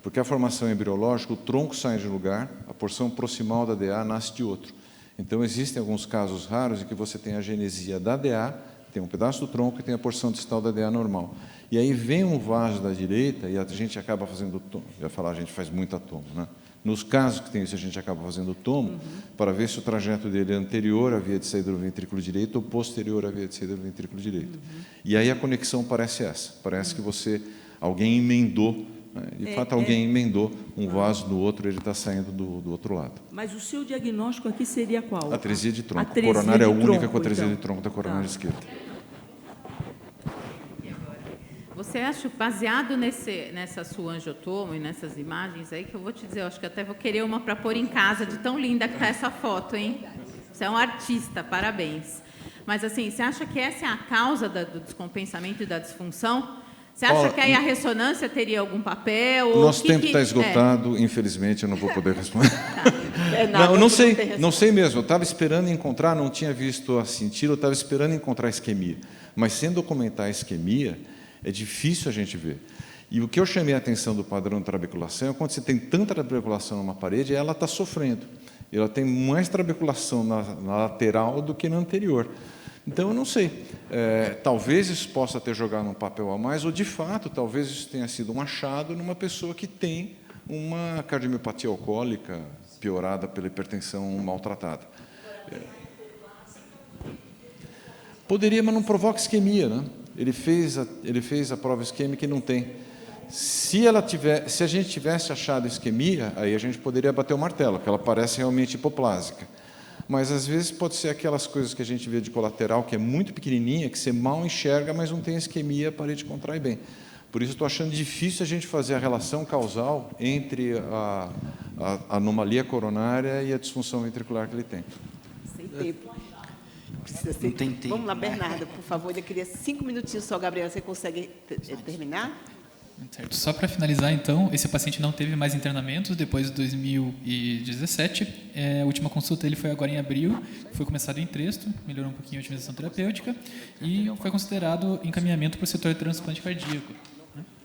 A: porque a formação embriológica, o tronco sai de um lugar, a porção proximal da DA nasce de outro. Então, existem alguns casos raros em que você tem a genesia da DA, tem um pedaço do tronco e tem a porção distal da DA normal. E aí vem um vaso da direita e a gente acaba fazendo tomo. Eu ia falar, a gente faz muita tomo, né? Nos casos que tem isso, a gente acaba fazendo tomo para ver se o trajeto dele é anterior à via de saída do ventrículo direito ou posterior à via de saída do ventrículo direito. E aí a conexão parece essa. Parece que alguém emendou, né? De fato, alguém emendou um vaso no outro, ele está saindo do outro lado.
H: Mas o seu diagnóstico aqui seria qual?
A: Atresia de tronco.
H: Atresia
A: Coronária
H: de
A: única
H: tronco,
A: com atresia
H: então.
A: de tronco da coronária esquerda.
G: Você acha, baseado nessa sua angiotomo e nessas imagens aí, que eu vou te dizer, eu acho que até vou querer uma para pôr em casa, de tão linda que está essa foto, hein? Você é um artista, parabéns. Mas, assim, você acha que essa é a causa do descompensamento e da disfunção? Você acha que aí a ressonância teria algum papel?
A: O nosso tempo está esgotado, infelizmente, eu não vou poder responder. Não sei mesmo. Eu estava esperando encontrar, não tinha visto a cintila, eu estava esperando encontrar a isquemia. Mas, sem documentar a isquemia, é difícil a gente ver. E o que eu chamei a atenção do padrão de trabeculação é quando você tem tanta trabeculação numa parede, ela está sofrendo. Ela tem mais trabeculação na lateral do que na anterior. Então, eu não sei. Talvez isso possa ter jogado um papel a mais, ou, de fato, talvez isso tenha sido um achado numa pessoa que tem uma cardiomiopatia alcoólica piorada pela hipertensão maltratada. Poderia, mas não provoca isquemia, né? Ele fez a prova isquêmica e não tem. Se a gente tivesse achado isquemia, aí a gente poderia bater o martelo, porque ela parece realmente hipoplásica. Mas, às vezes, pode ser aquelas coisas que a gente vê de colateral, que é muito pequenininha, que você mal enxerga, mas não tem isquemia, a parede contrai bem. Por isso, estou achando difícil a gente fazer a relação causal entre a anomalia coronária e a disfunção ventricular que ele tem.
B: Sem tempo. Precisa ser.
I: Não tem tempo.
B: Vamos lá, Bernardo, por favor. Eu queria 5 minutinhos só, Gabriela. Você consegue terminar?
C: Certo. Só para finalizar, então, esse paciente não teve mais internamentos depois de 2017. A última consulta dele foi agora em abril, foi começado em Tresto, melhorou um pouquinho a otimização terapêutica e foi considerado encaminhamento para o setor de transplante cardíaco.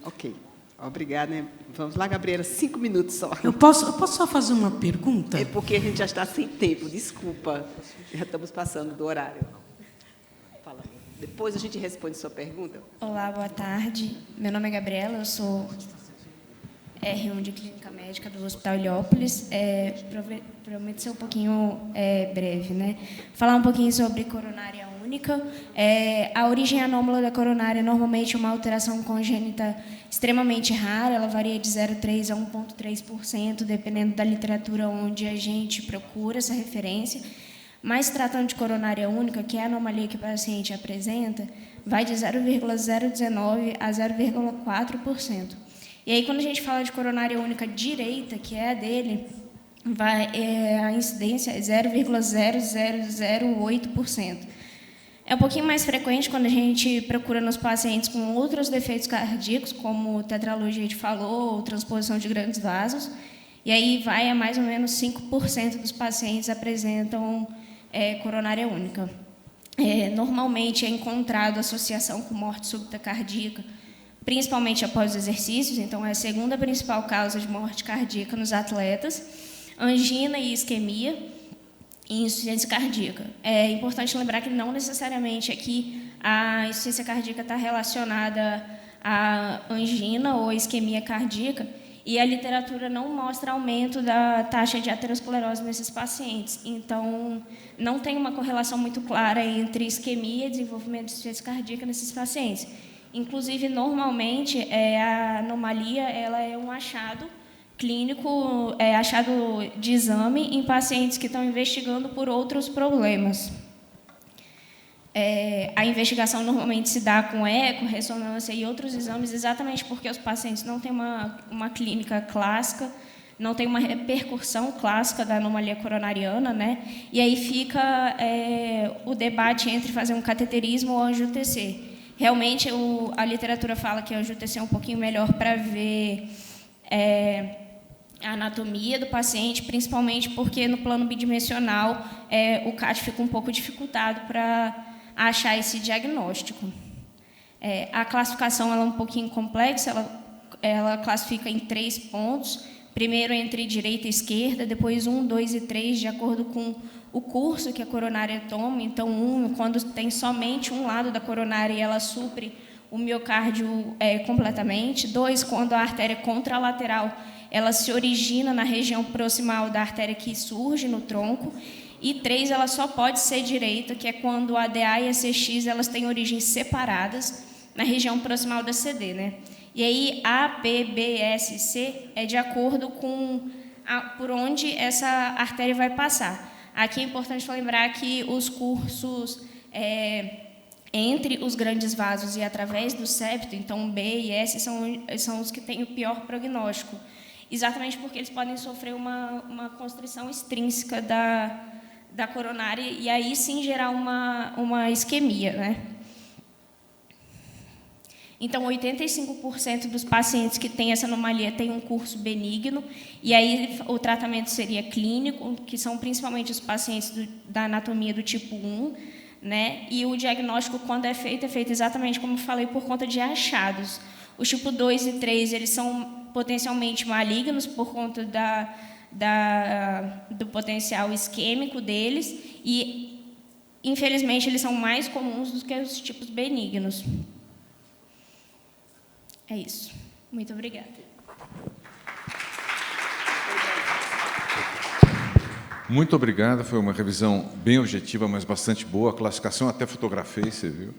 B: Ok. Obrigada. Né? Vamos lá, Gabriela, 5 minutos só.
J: Eu posso só fazer uma pergunta?
B: É porque a gente já está sem tempo, desculpa. Já estamos passando do horário. Fala. Depois a gente responde sua pergunta.
K: Olá, boa tarde. Meu nome é Gabriela, eu sou R1 de Clínica Médica do Hospital Heliópolis. Prometo ser um pouquinho breve, né? Falar um pouquinho sobre coronária única. A origem anômala da coronária normalmente é uma alteração congênita extremamente rara, ela varia de 0,3% a 1,3%, dependendo da literatura onde a gente procura essa referência. Mas, tratando de coronária única, que é a anomalia que o paciente apresenta, vai de 0,019% a 0,4%. E aí, quando a gente fala de coronária única direita, que é a dele, a incidência é 0,0008%. É um pouquinho mais frequente quando a gente procura nos pacientes com outros defeitos cardíacos, como tetralogia, a gente falou, ou transposição de grandes vasos. E aí vai a mais ou menos 5% dos pacientes apresentam coronária única. Normalmente é encontrado associação com morte súbita cardíaca, principalmente após os exercícios, então é a segunda principal causa de morte cardíaca nos atletas, angina e isquemia e insuficiência cardíaca. É importante lembrar que não necessariamente aqui a insuficiência cardíaca está relacionada à angina ou à isquemia cardíaca, e a literatura não mostra aumento da taxa de aterosclerose nesses pacientes. Então, não tem uma correlação muito clara entre isquemia e desenvolvimento de insuficiência cardíaca nesses pacientes. Inclusive, normalmente, a anomalia ela é um achado clínico, achado de exame em pacientes que estão investigando por outros problemas. A investigação normalmente se dá com eco, ressonância e outros exames, exatamente porque os pacientes não têm uma clínica clássica, não tem uma repercussão clássica da anomalia coronariana, né? E aí fica o debate entre fazer um cateterismo ou angiotensina. Realmente, a literatura fala que a angiotensina é um pouquinho melhor para ver a anatomia do paciente, principalmente porque no plano bidimensional o CAT fica um pouco dificultado para achar esse diagnóstico. A classificação ela é um pouquinho complexa, ela classifica em 3 pontos, primeiro entre direita e esquerda, depois 1, 2 e 3, de acordo com o curso que a coronária toma. Então, 1, quando tem somente um lado da coronária e ela supre o miocárdio completamente. 2, quando a artéria contralateral ela se origina na região proximal da artéria que surge no tronco. E 3, ela só pode ser direita, que é quando a DA e a CX elas têm origens separadas na região proximal da CD, né? E aí, A, B, B, S, C é de acordo com por onde essa artéria vai passar. Aqui é importante lembrar que os cursos entre os grandes vasos e através do septo, então B e S são os que têm o pior prognóstico, exatamente porque eles podem sofrer uma constrição extrínseca da coronária e aí sim gerar uma isquemia, né? Então, 85% dos pacientes que têm essa anomalia têm um curso benigno, e aí o tratamento seria clínico, que são principalmente os pacientes da anatomia do tipo 1, né? E o diagnóstico, quando é feito exatamente como eu falei, por conta de achados. Os tipo 2 e 3, eles são potencialmente malignos por conta do potencial isquêmico deles, e, infelizmente, eles são mais comuns do que os tipos benignos. É isso. Muito obrigada.
A: Muito obrigado. Foi uma revisão bem objetiva, mas bastante boa. A classificação até fotografei, você viu.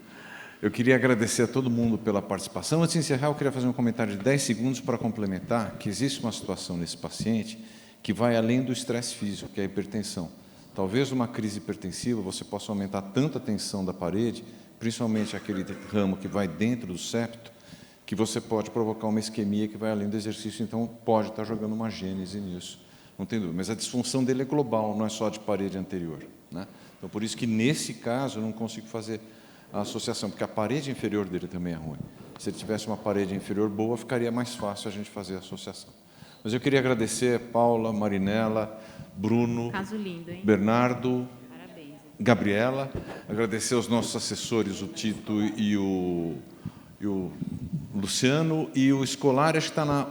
A: Eu queria agradecer a todo mundo pela participação. Antes de encerrar, eu queria fazer um comentário de 10 segundos para complementar que existe uma situação nesse paciente que vai além do estresse físico, que é a hipertensão. Talvez uma crise hipertensiva você possa aumentar tanto a tensão da parede, principalmente aquele ramo que vai dentro do septo, que você pode provocar uma isquemia que vai além do exercício, então pode estar jogando uma gênese nisso, não tem dúvida. Mas a disfunção dele é global, não é só de parede anterior, né? Então, por isso que, nesse caso, eu não consigo fazer a associação, porque a parede inferior dele também é ruim. Se ele tivesse uma parede inferior boa, ficaria mais fácil a gente fazer a associação. Mas eu queria agradecer a Paula, Marinela, Bruno,
G: Caso lindo, hein?
A: Bernardo,
G: Parabéns.
A: Gabriela, agradecer aos nossos assessores, o Tito e o Luciano, e o escolar, acho que está na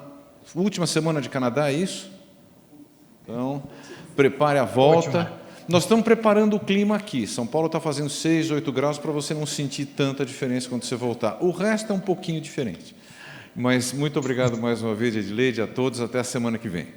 A: última semana de Canadá, é isso? Então, prepare a volta.
E: Ótimo.
A: Nós estamos preparando o clima aqui. São Paulo está fazendo 6, 8 graus para você não sentir tanta diferença quando você voltar. O resto é um pouquinho diferente. Mas muito obrigado mais uma vez, Edileide, a todos. Até a semana que vem.